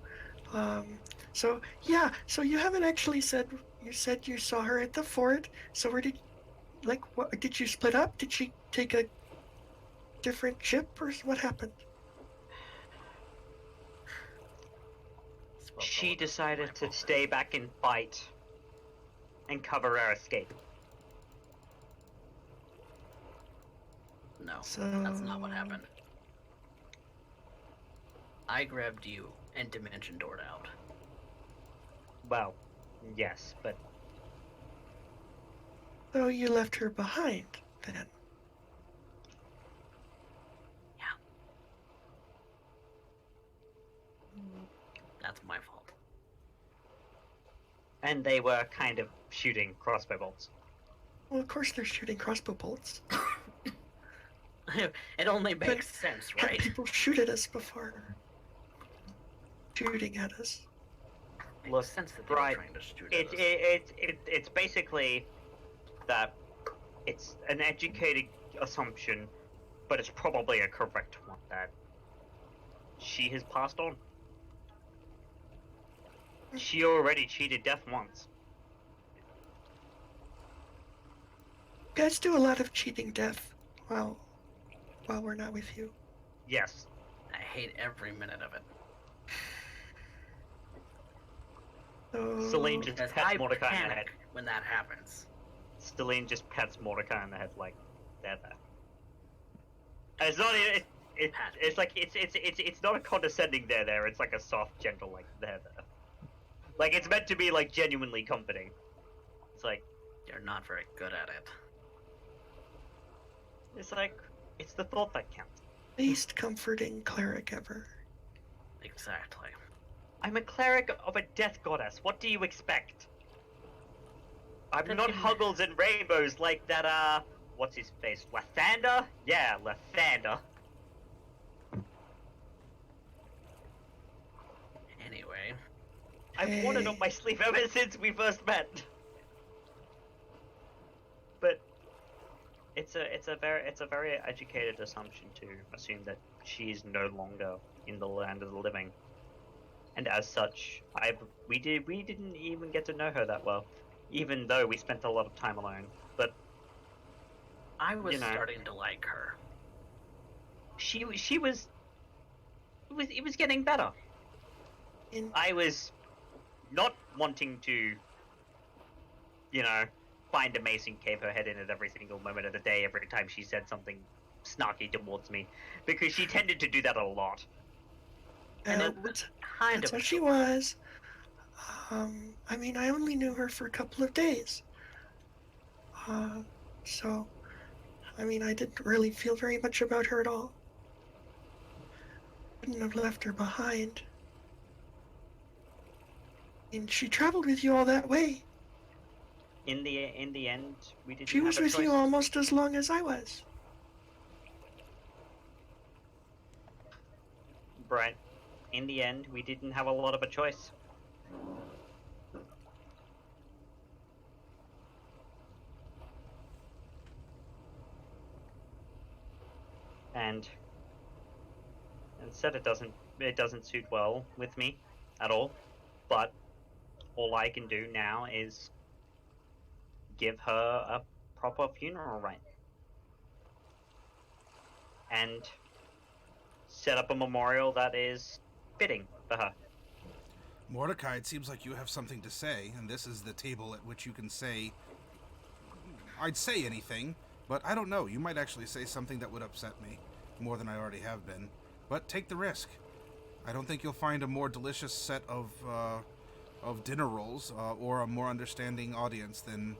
you haven't actually said, you said you saw her at the fort, so where did, like, what, did you split up? Did she take a different ship, or what happened? She decided to stay back and fight and cover our escape. No, So... that's not what happened. I grabbed you and Dimension Doored out. Well, yes, but So you left her behind, then? That's my fault. and they were kind of shooting crossbow bolts. Well, of course they're shooting crossbow bolts. It only makes sense, Had right? people shoot at us before. Shooting at us. Look, Makes sense that they were right. trying to shoot at us. It's basically that it's an educated assumption, but it's probably a correct one that she has passed on. She already cheated death once. You guys do a lot of cheating death while we're not with you. Yes. I hate every minute of it. So... Celine just Because pets I Mordecai in the head. panic when that happens. Celine just pets Mordecai in the head like there. And it's not it's like it's not a condescending there. It's like a soft, gentle like there. Like it's meant to be like genuinely comforting. It's like You're not very good at it. it's like it's the thought that counts. Least comforting cleric ever. Exactly. I'm a cleric of a death goddess. What do you expect? I'm Then not you- Huggles and rainbows like that. What's his face? Lathander? Yeah, Lathander. Anyway, I've worn it Hey. on my sleeve ever since we first met. it's a very educated assumption to assume that she is no longer in the land of the living, and as such, we didn't even get to know her that well, even though we spent a lot of time alone. But I was you know, starting to like her. she was it was getting better. In I was not wanting to, find a mason, cave her head in at every single moment of the day, every time she said something snarky towards me, because she tended to do that a lot. And uh, it was kind that's of what she was. I mean, I only knew her for a couple of days. So, I mean, I didn't really feel very much about her at all. Wouldn't have left her behind. And she traveled with you all that way. In the end, we didn't She was have a with choice. you almost as long as I was. Brian, in the end, we didn't have a lot of a choice. And instead, it doesn't suit well with me at all. But all I can do now is give her a proper funeral rite and set up a memorial that is fitting for her. Mordecai, it seems like you have something to say, and this is the table at which you can say... I'd say anything, but I don't know. You might actually say something that would upset me, more than I already have been. But take the risk. I don't think you'll find a more delicious set of dinner rolls or a more understanding audience than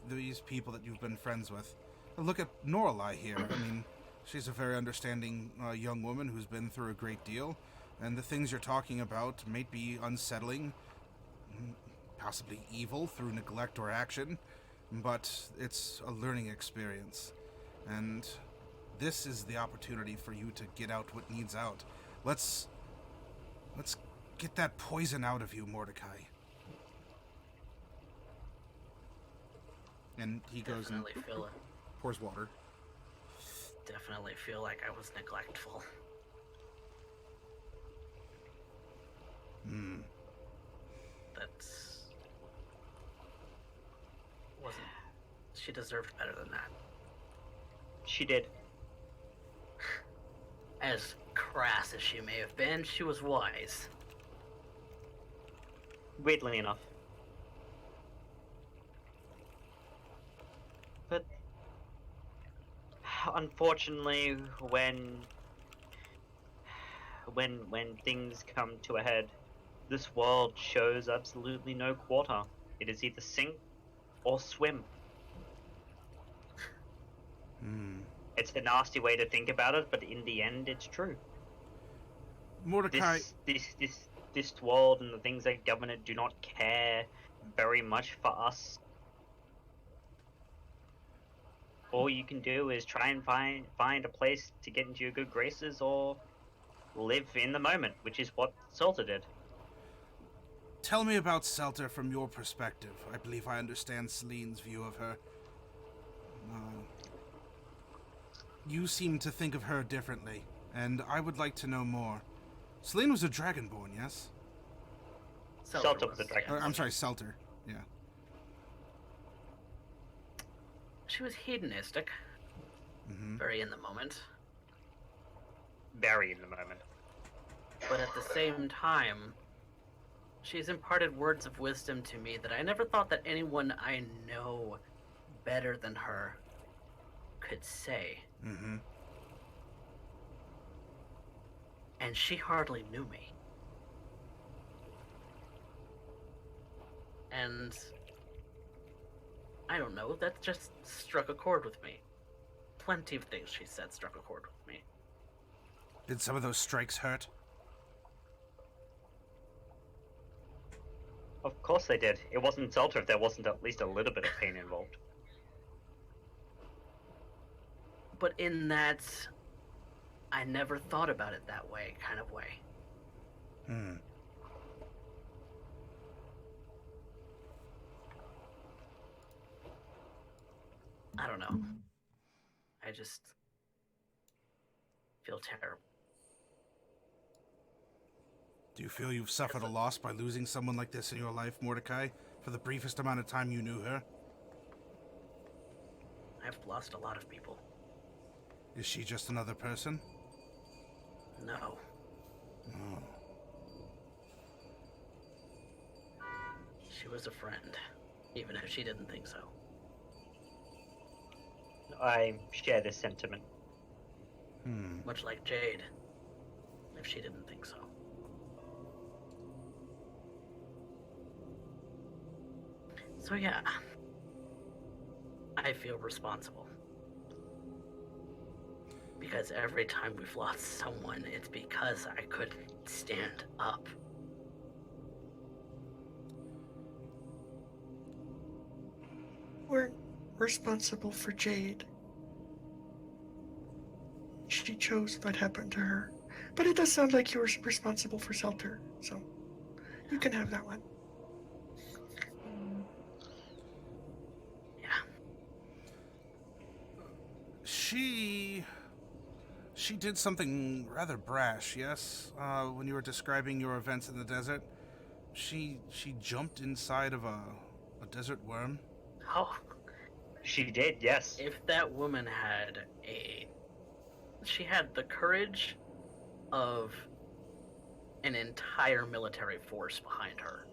these people that you've been friends with. Look at Noralai here. I mean, she's a very understanding young woman who's been through a great deal, and the things you're talking about may be unsettling, possibly evil through neglect or action, but it's a learning experience. And this is the opportunity for you to get out what needs out. Let's get that poison out of you, Mordecai. And he goes and pours water. Definitely feel like I was neglectful. That's... wasn't... She deserved better than that. She did. As crass as she may have been, she was wise. Weirdly enough. But unfortunately, when things come to a head, this world shows absolutely no quarter. It is either sink or swim. It's a nasty way to think about it, but in the end, it's true. Mordecai... This world and the things that govern it do not care very much for us. All you can do is try and find a place to get into your good graces or live in the moment, which is what Seltur did. Tell me about Seltur from your perspective. I believe I understand Celine's view of her. You seem to think of her differently, and I would like to know more. Celine was a Dragonborn, yes? Seltur was a Dragonborn. I'm sorry, Seltur. Yeah. She was hedonistic. Very in the moment. Very in the moment. But at the same time, she's imparted words of wisdom to me that I never thought that anyone I know better than her could say. And she hardly knew me. And I don't know, that just struck a chord with me. Plenty of things she said struck a chord with me. Did some of those strikes hurt? Of course they did. It wasn't Seltur if there wasn't at least a little bit of pain involved. But in that, I never thought about it that way, kind of way. I don't know. just feel terrible. Do you feel you've suffered a loss by losing someone like this in your life, Mordecai, for the briefest amount of time you knew her? I've lost a lot of people. Is she just another person? No. Oh. She was a friend, even if she didn't think so. I share this sentiment. Much like Jade, if she didn't think so. So yeah, I feel responsible. Because every time we've lost someone, it's because I couldn't stand up. We're responsible for Jade. She chose what happened to her. But it does sound like you were responsible for Seltur, so you can have that one. Yeah. She did something rather brash, yes? When you were describing your events in the desert, she jumped inside of a desert worm. Oh, She did, yes. if that woman had she had the courage of an entire military force behind her.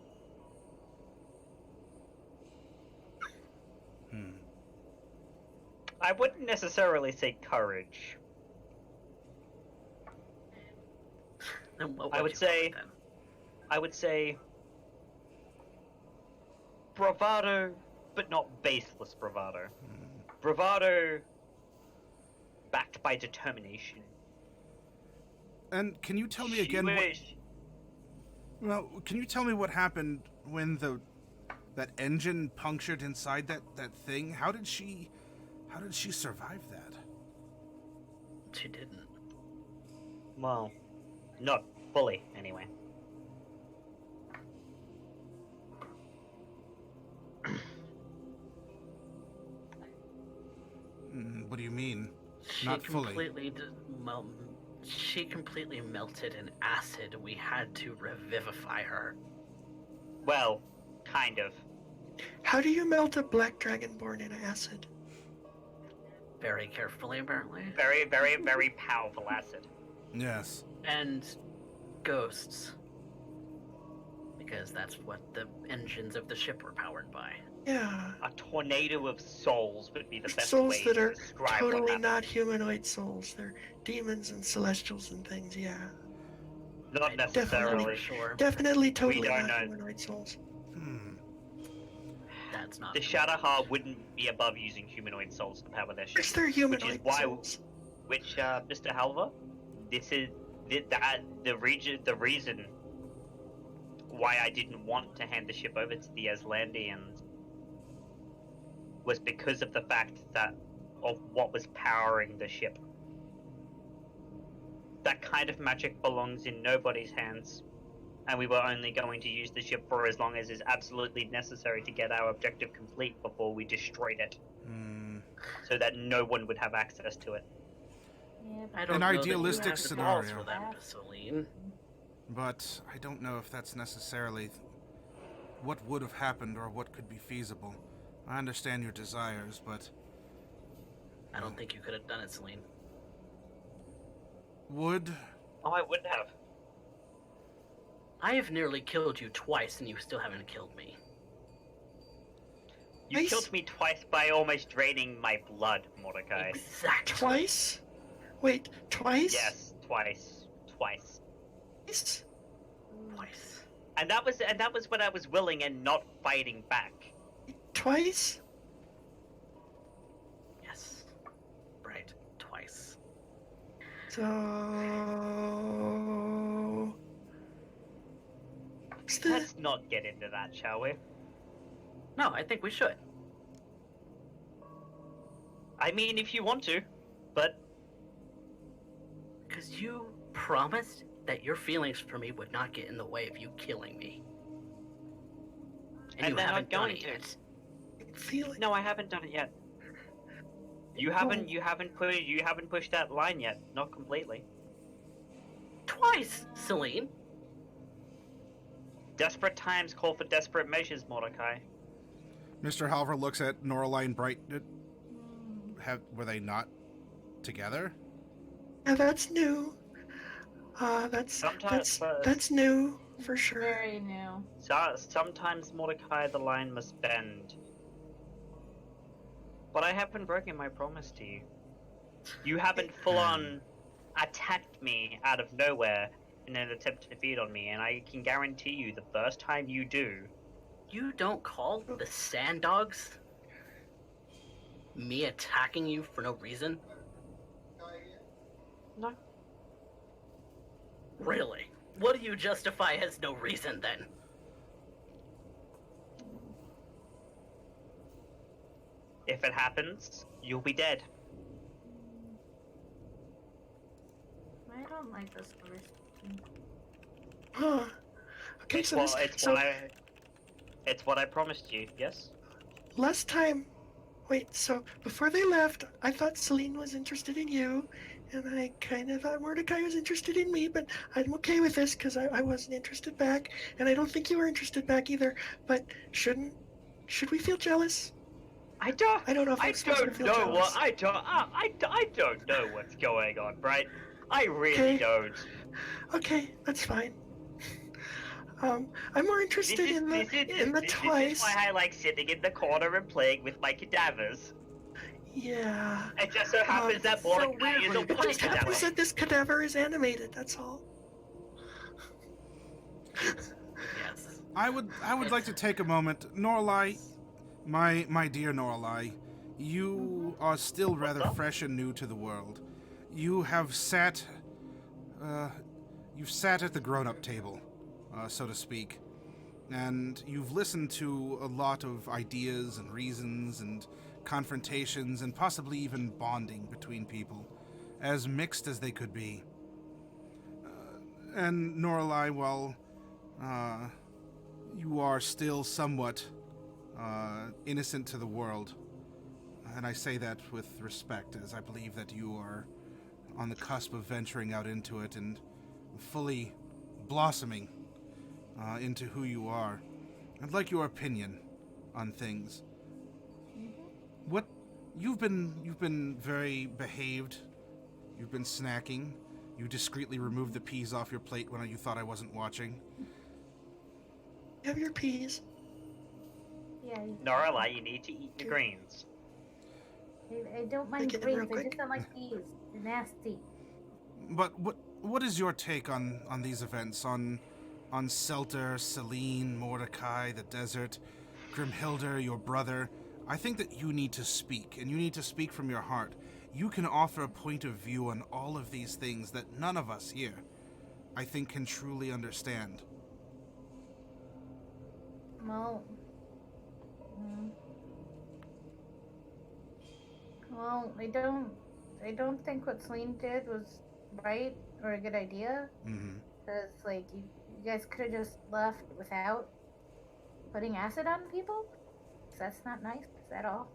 I wouldn't necessarily say courage. Then what I would you call say- it then? I would say bravado, but not baseless bravado. Bravado backed by determination. And can you tell me again can you tell me what happened when that engine punctured inside that thing? How did she survive that? She didn't. Well, not fully, anyway. What do you mean? She Not fully. She completely melted in acid. We had to revivify her. Well, kind of. How do you melt a black dragonborn in acid? Very carefully, apparently. Very, very, very powerful acid. Yes. And ghosts. Because that's what the engines of the ship were powered by. Yeah. A tornado of souls would be the best Souls way that to are describe what totally happened. not humanoid souls. They're demons and celestials and things, yeah. Not Definitely necessarily. for sure. Definitely totally don't not know. humanoid souls. That's not The Shadowheart wouldn't be above using humanoid souls to power their ship. Yes, they're humanoid why- souls. Which, Mr. Halver, this is the reason why I didn't want to hand the ship over to the Aslandians was because of the fact that of what was powering the ship. That kind of magic belongs in nobody's hands, and we were only going to use the ship for as long as is absolutely necessary to get our objective complete before we destroyed it, so that no one would have access to it. Yep. I don't An know that you idealistic have the balls scenario. for that, Celine. But I don't know if that's necessarily what would have happened or what could be feasible. I understand your desires, but I don't think you could have done it, Celine. would... Oh, I would have. I have nearly killed you twice, and you still haven't killed me. You Nice. killed me twice by almost draining my blood, Mordecai. Exactly. Twice? Wait, twice? Yes, twice. Twice? Twice. And that was when I was willing and not fighting back. Twice? Yes. Right. Twice. So... What's the... Let's not get into that, shall we? No, I think we should. I mean, if you want to, but Because you promised that your feelings for me would not get in the way of you killing me. And you they're not haven't done going it to. yet. feeling? no, I haven't done it yet. You haven't pushed that line yet, not completely. Twice, Celine. Desperate times call for desperate measures, Mordecai. Mr. Halver looks at Norlai and Bright. Were they not together? Yeah, that's new. That's new for sure. Very new. Sometimes, Mordecai, the line must bend. But I haven't broken my promise to you. You haven't full-on attacked me out of nowhere in an attempt to feed on me, and I can guarantee you the first time you do... You don't call the Sand Dogs me attacking you for no reason? No. Really? What do you justify as no reason, then? If it happens, you'll be dead. I don't like this conversation. Huh. Okay, It's what I promised you, yes? last time, wait, so before they left, I thought Celine was interested in you, and I kind of thought Mordecai was interested in me, but I'm okay with this because I wasn't interested back, and I don't think you were interested back either, but should we feel jealous? I don't know if I'm supposed to feel jealous. I don't know what's going on, right? I really Okay. don't. Okay, that's fine. I'm more interested in the twice. This is why I like sitting in the corner and playing with my cadavers. Yeah. It just so happens that Mordecai is a It white just happens cadaver. that this cadaver is animated, that's all. Yes. I would like to take a moment, Norlai, my dear Norlai. You are still rather fresh and new to the world. You have sat, you've sat at the grown-up table, so to speak, and you've listened to a lot of ideas and reasons and confrontations and possibly even bonding between people, as mixed as they could be. And Norlai, well, you are still somewhat innocent to the world, and I say that with respect, as I believe that you are on the cusp of venturing out into it and fully blossoming into who you are. I'd like your opinion on things. What you've been very behaved. You've been snacking. You discreetly removed the peas off your plate when you thought I wasn't watching. Have your peas. Yeah, Norla, you need to eat the greens. I don't mind Get them real greens. I quick. just don't like peas. They're nasty. But what is your take on these events? On Seltur, Celine, Mordecai, the desert, Grimhilder, your brother? I think that you need to speak, and you need to speak from your heart. You can offer a point of view on all of these things that none of us here, I think, can truly understand. Well, I don't think what Celine did was right or a good idea. Mm-hmm. Because, like, you guys could have just left without putting acid on people. 'Cause that's not nice at all.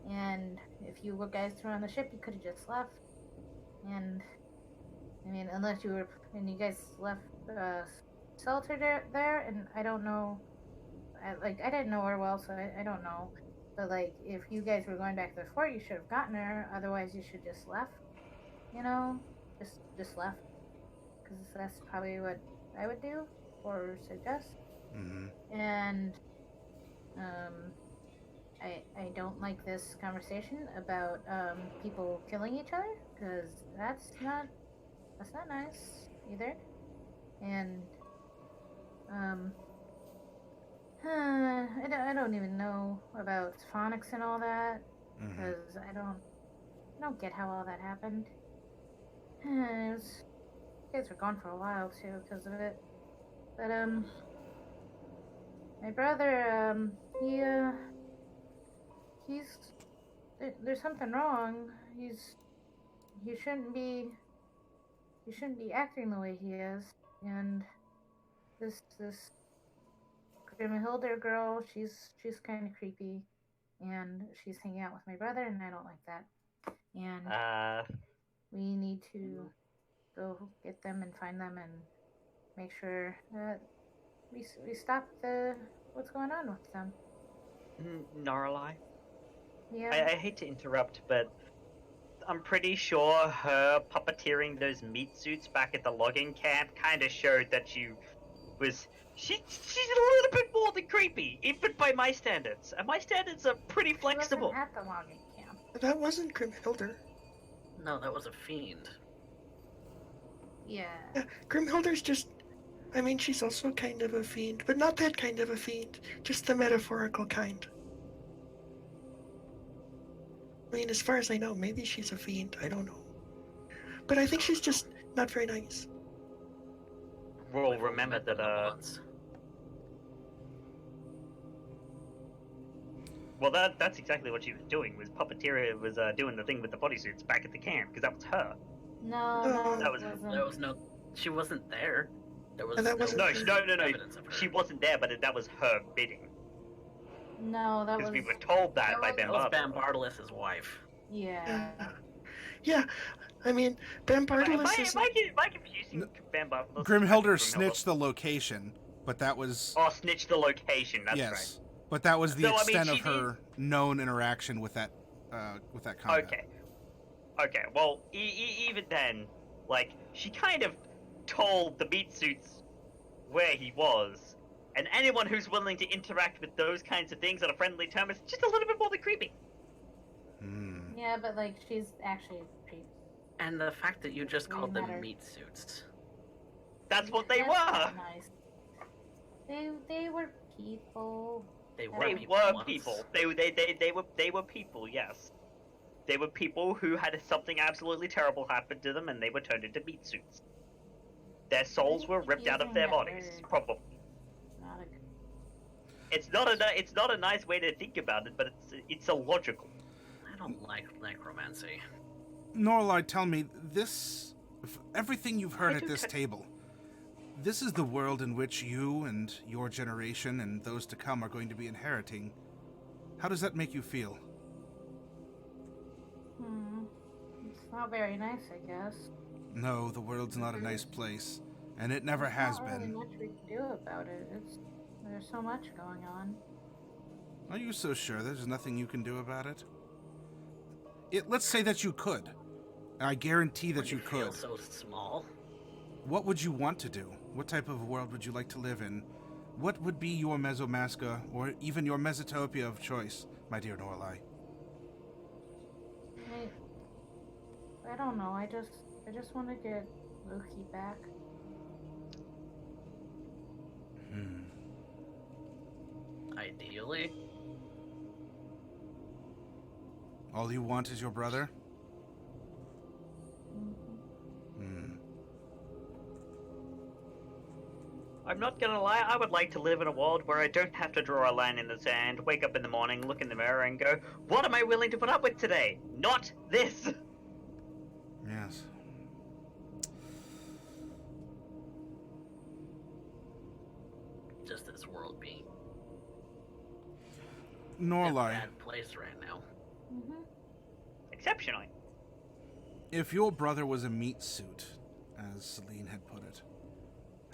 And if you guys were on the ship, you could have just left. And, I mean, unless you were, and you guys left Seltur there, and I don't know, I didn't know her well, so I don't know. But, like, if you guys were going back to the fort, you should have gotten her. Otherwise, you should just left. You know? Just left. Because that's probably what I would do or suggest. Mm-hmm. And, I don't like this conversation about people killing each other, because that's not nice either. And I don't even know about phonics and all that, because I don't get how all that happened. You guys were gone for a while too because of it. But my brother, there's something wrong. He shouldn't be acting the way he is. And this Grimhilder girl, she's kind of creepy. and she's hanging out with my brother, and I don't like that. And we need to go get them and find them and make sure that we stop what's going on with them. Noralai? Yeah. I hate to interrupt, but I'm pretty sure her puppeteering those meat suits back at the logging camp kind of showed that she's a little bit more than creepy, even by my standards. And my standards are pretty flexible. She wasn't at the logging camp. That wasn't Grimhilder. No, that was a fiend. Yeah. Grimhilder's just... I mean, she's also kind of a fiend, but not that kind of a fiend. Just the metaphorical kind. I mean, as far as I know, maybe she's a fiend. I don't know. But I think she's just not very nice. We'll remember that, Well, that's exactly what she was doing, was puppeteer was doing the thing with the bodysuits back at the camp, because that was her. No, that was no... She wasn't there. There was And that wasn't- No, evidence of her. she wasn't there, but that was her bidding. No, that was... Because we were told that by That was Ben Bartolus' wife. Yeah. Yeah, I mean, Ben Bartolus is... Am I confusing Ben Bartolus? Grimhilder snitched the location, but that was... Oh, snitched the location, that's yes, right. but that was the So, I mean, extent of she her known interaction with that combat. Okay, well, even then, like, she kind of told the meat suits where he was, and anyone who's willing to interact with those kinds of things on a friendly term is just a little bit more than creepy. Yeah, but, like, she's actually creepy. And the fact that you just called them matter. meat suits. That's what they That's were! not nice. They were people. They were They people. were once. people. They were people, yes. They were people who had something absolutely terrible happen to them, and they were turned into meat suits. Their souls were ripped out of their bodies, probably. Not a good... It's not a nice way to think about it, but it's illogical. I don't like necromancy. Norlai, tell me, everything you've heard I at do this t- table, this is the world in which you and your generation and those to come are going to be inheriting. How does that make you feel? It's not very nice, I guess. No, the world's not a nice place, and it never has There's not really been. much we can do about it. There's so much going on. Are you so sure there's nothing you can do about it? Let's say that you could. I guarantee that you feel could. so small. What would you want to do? What type of world would you like to live in? What would be your Mesomasca, or even your Mesotopia of choice, my dear Norlai? I don't know. I just want to get Loki back. Ideally. All you want is your brother? I'm not gonna lie, I would like to live in a world where I don't have to draw a line in the sand, wake up in the morning, look in the mirror, and go, what am I willing to put up with today? Not this! Yes. Just this world being Norlai, a bad place right now. Exceptionally. if your brother was a meat suit, as Celine had put it,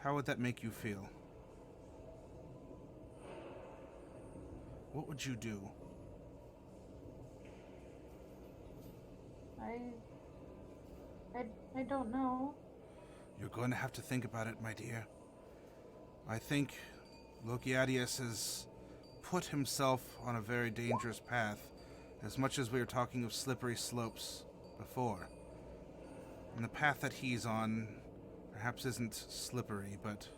how would that make you feel? What would you do? I don't know. You're going to have to think about it, my dear. I think Lokiadius has put himself on a very dangerous path, as much as we were talking of slippery slopes before. And the path that he's on perhaps isn't slippery, but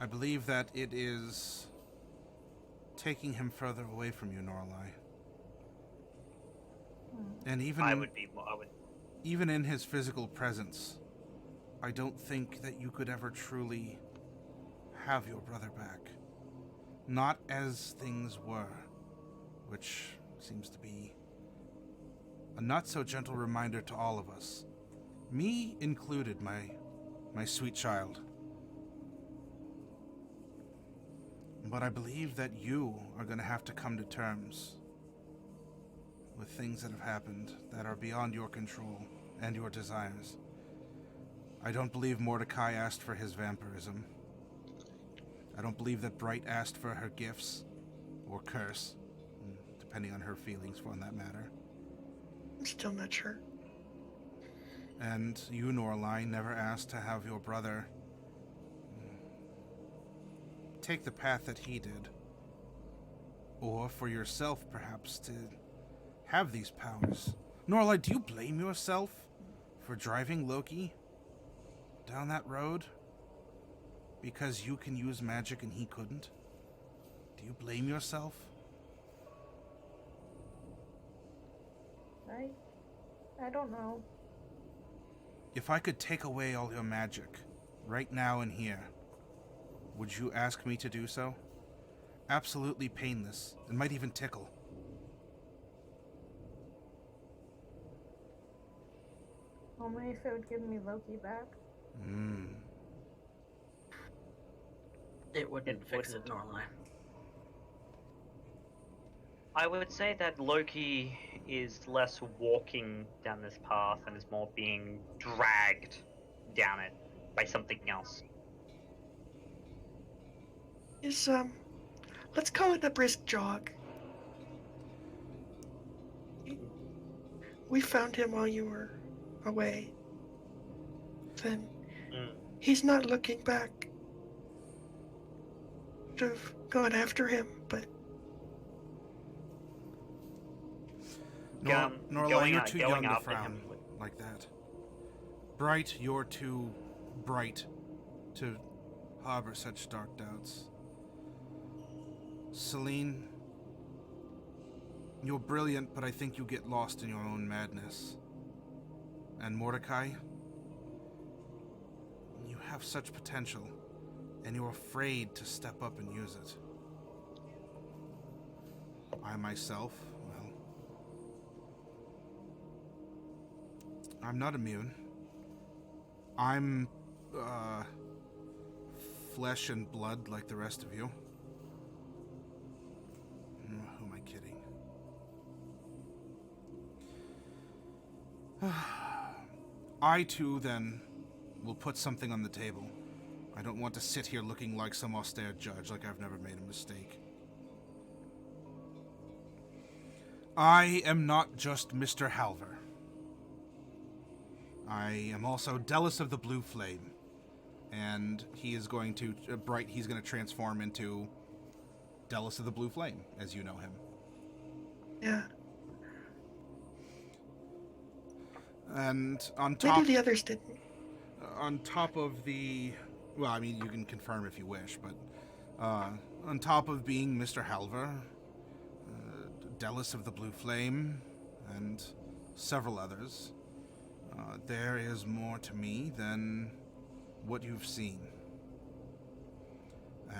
I believe that it is taking him further away from you, Norlai. And even in his physical presence, I don't think that you could ever truly have your brother back. Not as things were, which seems to be a not so gentle reminder to all of us. Me included, my sweet child. But I believe that you are going to have to come to terms with things that have happened that are beyond your control and your desires. I don't believe Mordecai asked for his vampirism. I don't believe that Bright asked for her gifts, or curse, depending on her feelings on that matter. I'm still not sure. And you, Norline, never asked to have your brother take the path that he did. Or for yourself, perhaps, to have these powers. Norline, do you blame yourself for driving Loki down that road? Because you can use magic and he couldn't? Do you blame yourself? I don't know. If I could take away all your magic, right now and here, would you ask me to do so? Absolutely painless, and might even tickle. Only if it would give me Loki back. It wouldn't fix it normally. I would say that Loki is less walking down this path and is more being dragged down it by something else. Let's call it a brisk jog. We found him while you were away. Then he's not looking back. Should have gone after him, but Norla, you're too young to frown like that. Bright, you're too bright to harbor such dark doubts. Celine, you're brilliant, but I think you get lost in your own madness. And Mordecai, you have such potential, and you're afraid to step up and use it. I myself, well, I'm not immune. I'm, flesh and blood like the rest of you. Who am I kidding? I, too, then, will put something on the table. I don't want to sit here looking like some austere judge, like I've never made a mistake. I am not just Mr. Halver. I am also Delis of the Blue Flame. And he is going to, Bright, he's going to transform into Delis of the Blue Flame, as you know him. yeah. And on top... Maybe the others didn't. On top of the... Well, I mean, you can confirm if you wish, but... on top of being Mr. Halver, Delis of the Blue Flame, and several others, there is more to me than what you've seen.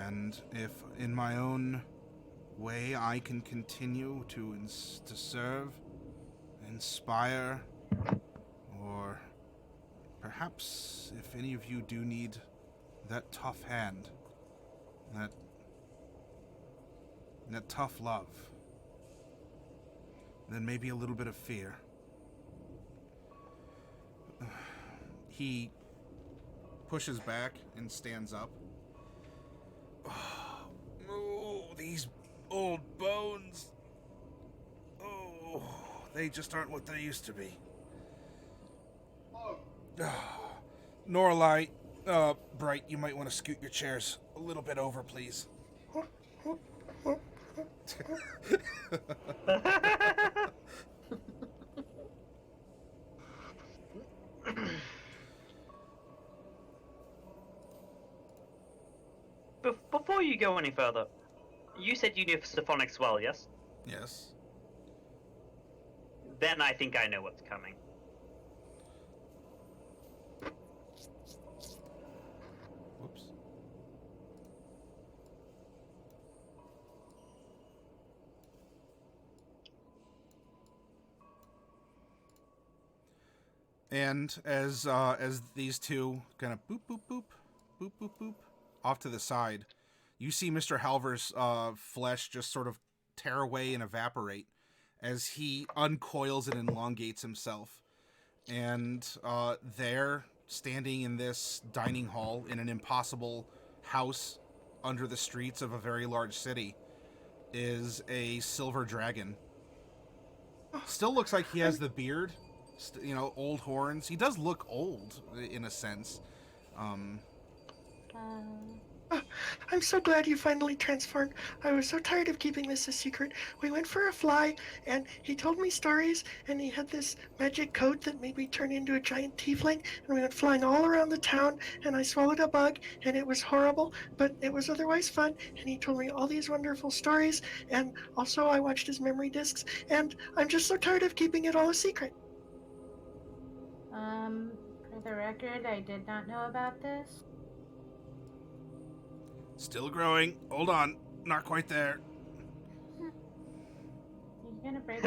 And if, in my own way, I can continue to serve, inspire, or perhaps if any of you do need that tough hand, that tough love, then maybe a little bit of fear. He pushes back and stands up. Oh, these old bones. Oh, they just aren't what they used to be. Norlight, Bright, you might want to scoot your chairs a little bit over, please. Before you go any further, you said you knew Stephonics well, yes? Yes. Then I think I know what's coming. Whoops. And as these two kind of boop boop boop boop boop boop off to the side, you see Mr. Halver's flesh just sort of tear away and evaporate as he uncoils and elongates himself. And there, standing in this dining hall in an impossible house under the streets of a very large city, is a silver dragon. Still looks like he has the beard, old horns. He does look old in a sense. I'm so glad you finally transformed. I was so tired of keeping this a secret. We went for a fly, and he told me stories, and he had this magic coat that made me turn into a giant tiefling, and we went flying all around the town, and I swallowed a bug, and it was horrible, but it was otherwise fun, and he told me all these wonderful stories, and also I watched his memory discs, and I'm just so tired of keeping it all a secret. For the record, I did not know about this. Still growing. Hold on. Not quite there. You're gonna break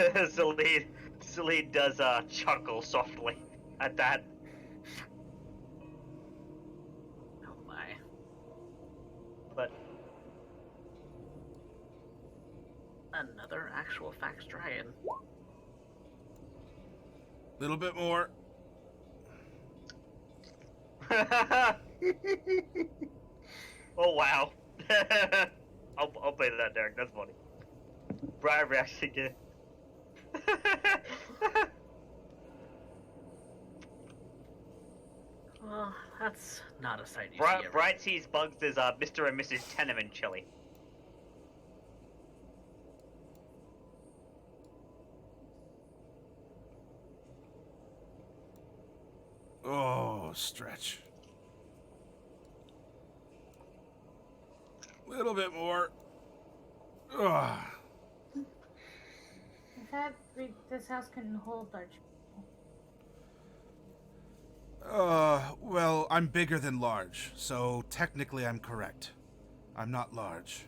Celine does chuckle softly at that. Oh my. But Another actual facts dragon. Little bit more. Oh wow. I'll play that, Derek. That's funny. Brian reacts again. Well, that's not a sight you see every Bright sees bugs as Mr. and Mrs. Tenement chili. Oh, stretch. Little bit more. Ugh. I thought this house couldn't hold large people. Well, I'm bigger than large, so technically I'm correct. I'm not large.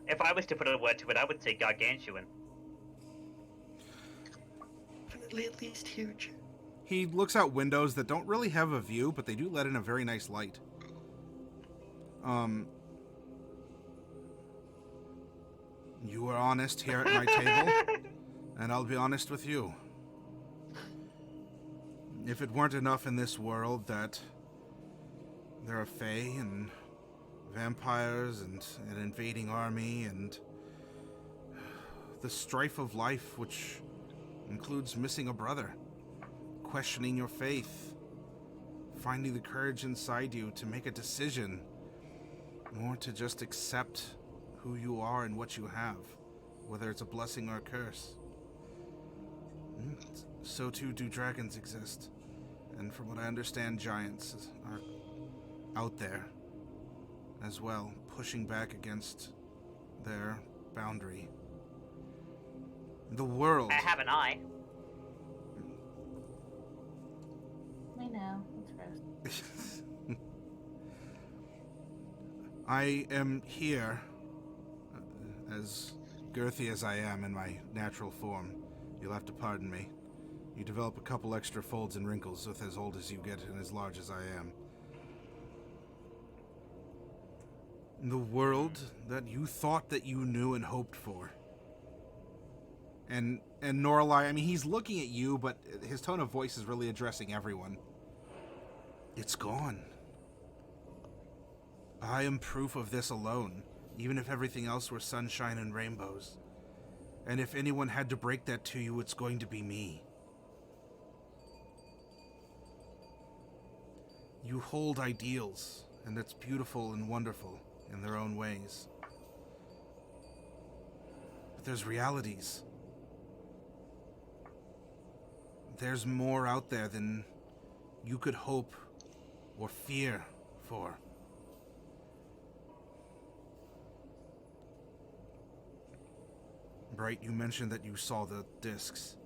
If I was to put a word to it, I would say gargantuan. Definitely at least huge. He looks out windows that don't really have a view, but they do let in a very nice light. You were honest here at my table, and I'll be honest with you. If it weren't enough in this world that there are fae and vampires and an invading army and the strife of life, which includes missing a brother, questioning your faith, finding the courage inside you to make a decision, or to just accept who you are and what you have, whether it's a blessing or a curse. So too do dragons exist, and from what I understand, giants are out there as well, pushing back against their boundary. The world. I have an eye. I know, it's gross. I am here, as girthy as I am in my natural form. You'll have to pardon me. You develop a couple extra folds and wrinkles with as old as you get and as large as I am. The world that you thought that you knew and hoped for. And Norlai, I mean, he's looking at you, but his tone of voice is really addressing everyone. It's gone. I am proof of this alone, even if everything else were sunshine and rainbows. And if anyone had to break that to you, it's going to be me. You hold ideals, and that's beautiful and wonderful in their own ways. But there's realities. There's more out there than you could hope or fear for. Bright, you mentioned that you saw the discs.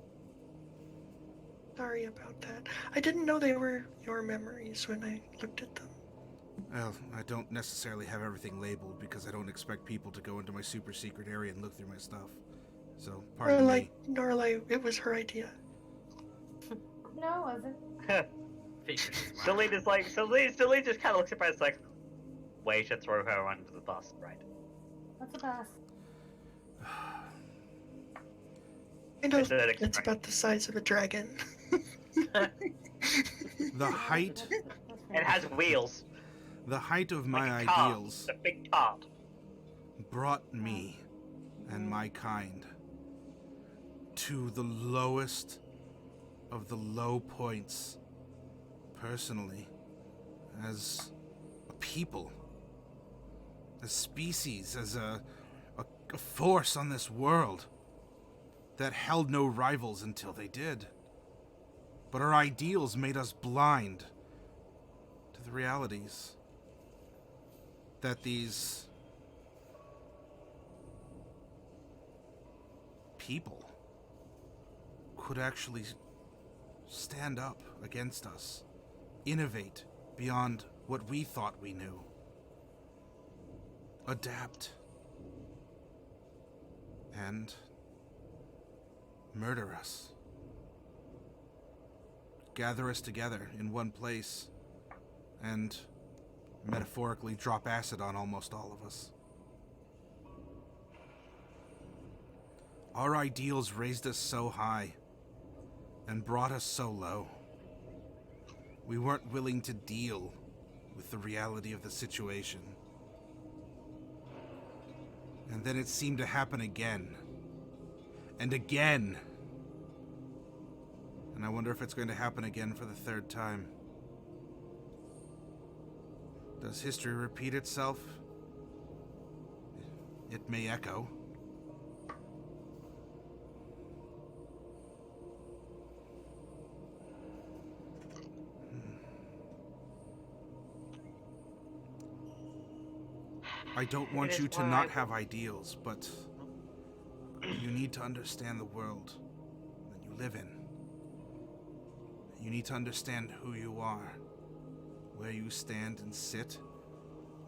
Sorry about that. I didn't know they were your memories when I looked at them. Well, I don't necessarily have everything labeled because I don't expect people to go into my super secret area and look through my stuff. So, pardon me. Norlai, it was her idea. No, it wasn't. Figured as much. Celine is like, Celine just kind of looks at Brad like, we should throw her under the bus, right? What's a bus? I know It's an it's expression. about the size of a dragon. The height, It has wheels. the height of my Like a car. ideals It's a big cart. brought me and my kind to the lowest of the low points, personally, as a people, a species, as a force on this world that held no rivals until they did. But our ideals made us blind to the realities that these people could actually stand up against us, innovate beyond what we thought we knew, adapt, and murder us. Gather us together in one place and metaphorically drop acid on almost all of us. Our ideals raised us so high and brought us so low. We weren't willing to deal with the reality of the situation. And then it seemed to happen again. And again. And I wonder if it's going to happen again for the third time. Does history repeat itself? It may echo. I don't want you to not have ideals, but you need to understand the world that you live in. You need to understand who you are, where you stand and sit,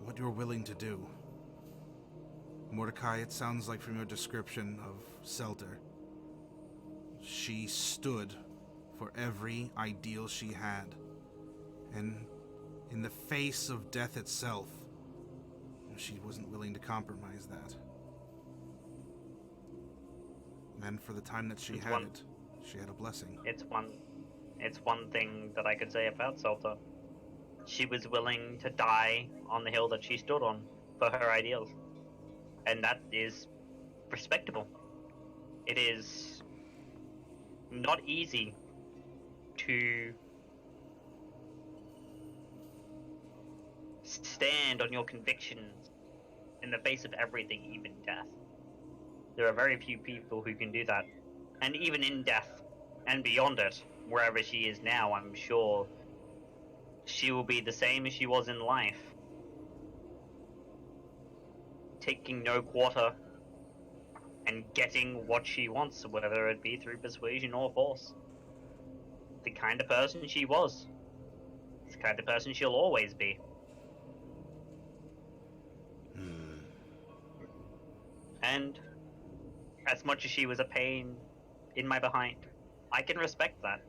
what you're willing to do. Mordecai, it sounds like from your description of Seltur, she stood for every ideal she had. And in the face of death itself, she wasn't willing to compromise that. And for the time that she had it, she had a blessing. It's one thing that I could say about Seltur. She was willing to die on the hill that she stood on for her ideals. And that is respectable. It is not easy to stand on your convictions in the face of everything, even death. There are very few people who can do that. And even in death and beyond it, wherever she is now, I'm sure she will be the same as she was in life. Taking no quarter and getting what she wants, whether it be through persuasion or force. The kind of person she was. The kind of person she'll always be. And as much as she was a pain in my behind, I can respect that.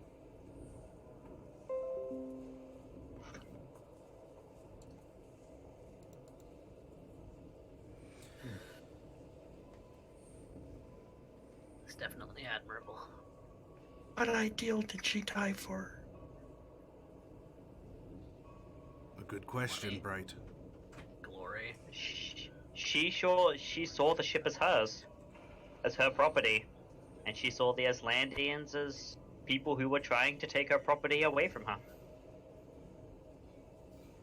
It's definitely admirable. What ideal did she die for? A good question, Bright. Glory. She saw the ship as hers, as her property, and she saw the Aslandians as people who were trying to take her property away from her.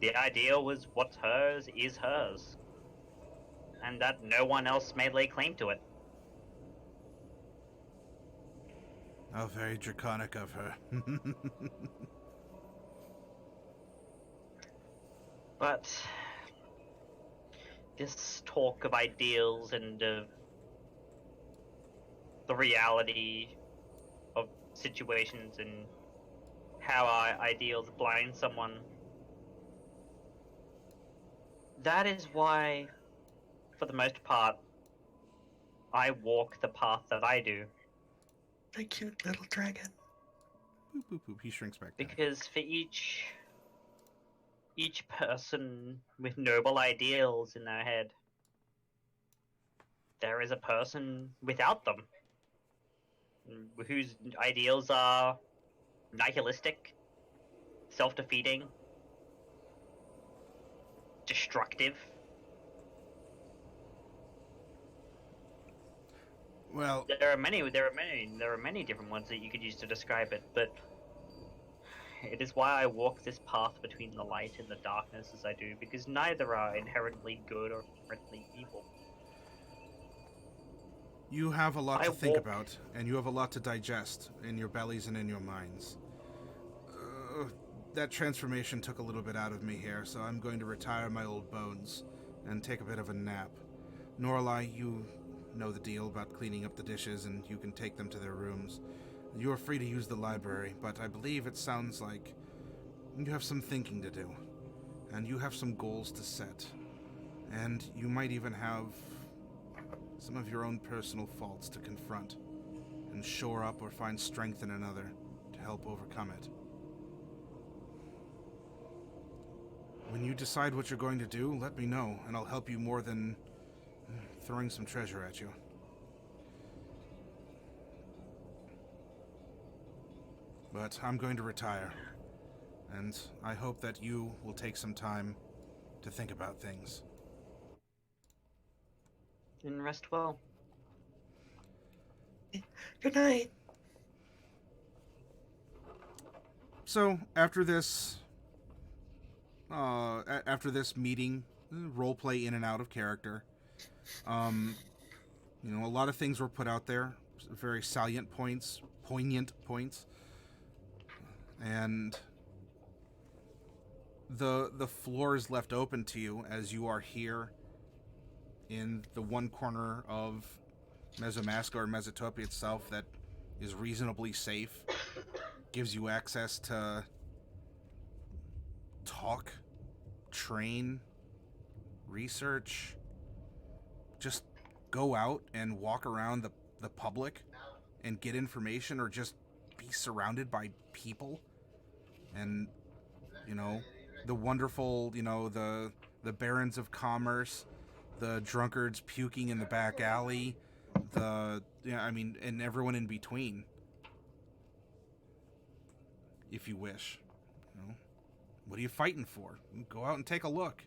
The idea was what's hers is hers, and that no one else may lay claim to it. How very draconic of her. But this talk of ideals and the reality of situations and how our ideals blind someone, that is why, for the most part, I walk the path that I do. The cute little dragon. Boop, boop, boop. He shrinks back down. Because for each person with noble ideals in their head, there is a person without them, whose ideals are nihilistic, self-defeating, destructive. Well, There are many different ones that you could use to describe it, but it is why I walk this path between the light and the darkness as I do, because neither are inherently good or inherently evil. you have a lot I to think walk- about, and you have a lot to digest in your bellies and in your minds. That transformation took a little bit out of me here, so I'm going to retire my old bones and take a bit of a nap. Norlai, you know the deal about cleaning up the dishes, and you can take them to their rooms. You are free to use the library, but I believe it sounds like you have some thinking to do, and you have some goals to set, and you might even have some of your own personal faults to confront and shore up or find strength in another to help overcome it. When you decide what you're going to do, let me know, and I'll help you more than throwing some treasure at you. But I'm going to retire, and I hope that you will take some time to think about things. And rest well. Good night. So, after this meeting, roleplay in and out of character, a lot of things were put out there, very salient points, poignant points, and the floor is left open to you as you are here in the one corner of Mesomasca or Mesotopia itself that is reasonably safe, gives you access to talk, train, research, just go out and walk around the public and get information, or just be surrounded by people. And, the wonderful, the barons of commerce, the drunkards puking in the back alley, and everyone in between, if you wish. What are you fighting for? Go out and take a look.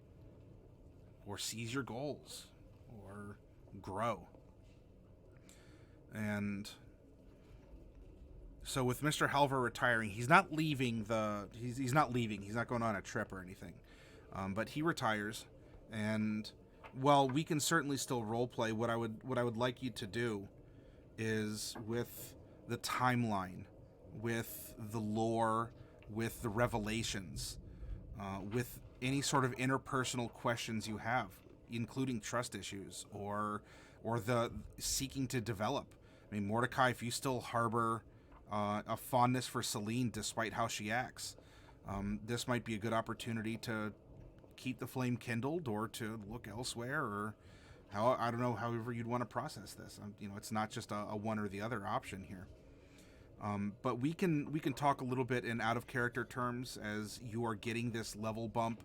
Or seize your goals. Or grow. And so with Mr. Halver retiring, he's not leaving he's not leaving. He's not going on a trip or anything. But he retires, and while we can certainly still roleplay, what I would like you to do is, with the timeline, with the lore, with the revelations, with any sort of interpersonal questions you have, including trust issues or the seeking to develop. I mean, Mordecai, if you still harbor a fondness for Celine despite how she acts, this might be a good opportunity to keep the flame kindled, or to look elsewhere, or I don't know, however you'd want to process this. It's not just a one or the other option here. But we can talk a little bit in out of character terms as you are getting this level bump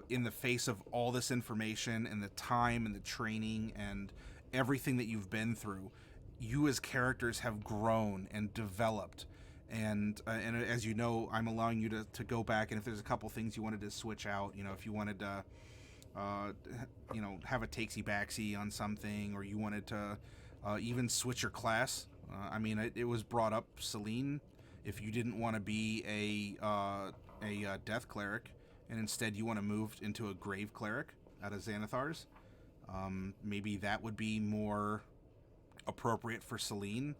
in the face of all this information and the time and the training and everything that you've been through. You as characters have grown and developed, and as you know, I'm allowing you to go back, and if there's a couple things you wanted to switch out, if you wanted to have a takesy backsy on something, or you wanted to even switch your class. It was brought up, Celine, if you didn't want to be a death cleric, and instead you want to move into a grave cleric out of Xanathar's, maybe that would be more appropriate for Celine.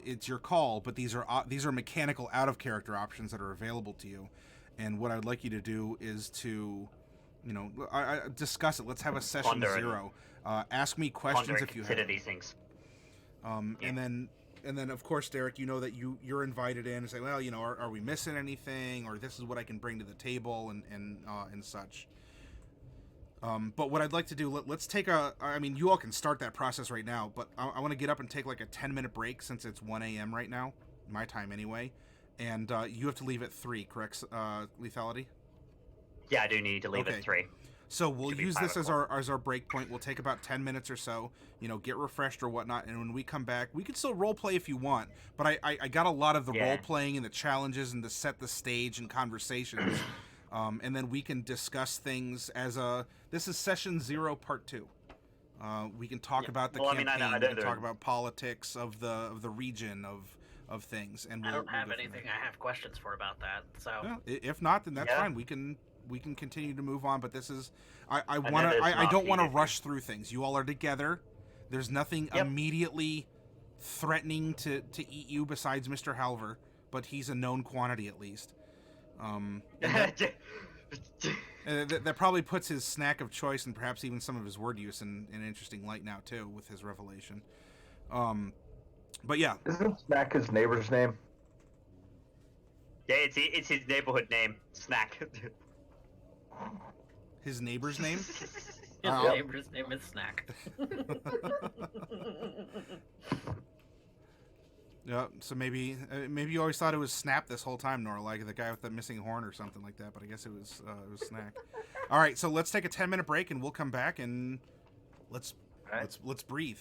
It's your call, but these are mechanical out of character options that are available to you. And what I'd like you to do is to, I discuss it. Let's have a session Ponder zero. Ask me questions if you have. Consider these things. And then of course, Derek, that you're invited in and say, well, are we missing anything, or this is what I can bring to the table, and such. But what I'd like to do, let's take you all can start that process right now, but I want to get up and take like a 10-minute break, since it's 1 a.m. right now, my time anyway, and you have to leave at 3, correct? Lethality. Yeah, I do need to leave Okay. at 3. So we'll Should be use 5 this as o'clock. our break point. We'll take about 10 minutes or so, get refreshed or whatnot, and when we come back, we can still role play if you want. But I got a lot of the role playing and the challenges and to set the stage and conversations, and then we can discuss things as this is session 0, part 2. We can talk about the campaign. We can talk about politics of the region of things. And I don't have anything I have questions for about that. So if not, then that's fine. We can continue to move on, but this is I don't want to rush through things. You all are together. There's nothing immediately threatening to eat you besides Mr. Halver, but he's a known quantity at least. That probably puts his snack of choice and perhaps even some of his word use in an interesting light now too with his revelation. But yeah, isn't Snack his neighbor's name? Yeah, it's his neighborhood name, Snack. His neighbor's name? His neighbor's name is Snack. Yeah, so maybe you always thought it was Snap this whole time, Nora, like the guy with the missing horn or something like that. But I guess it was Snack. All right, so let's take a 10-minute break and we'll come back and let's breathe.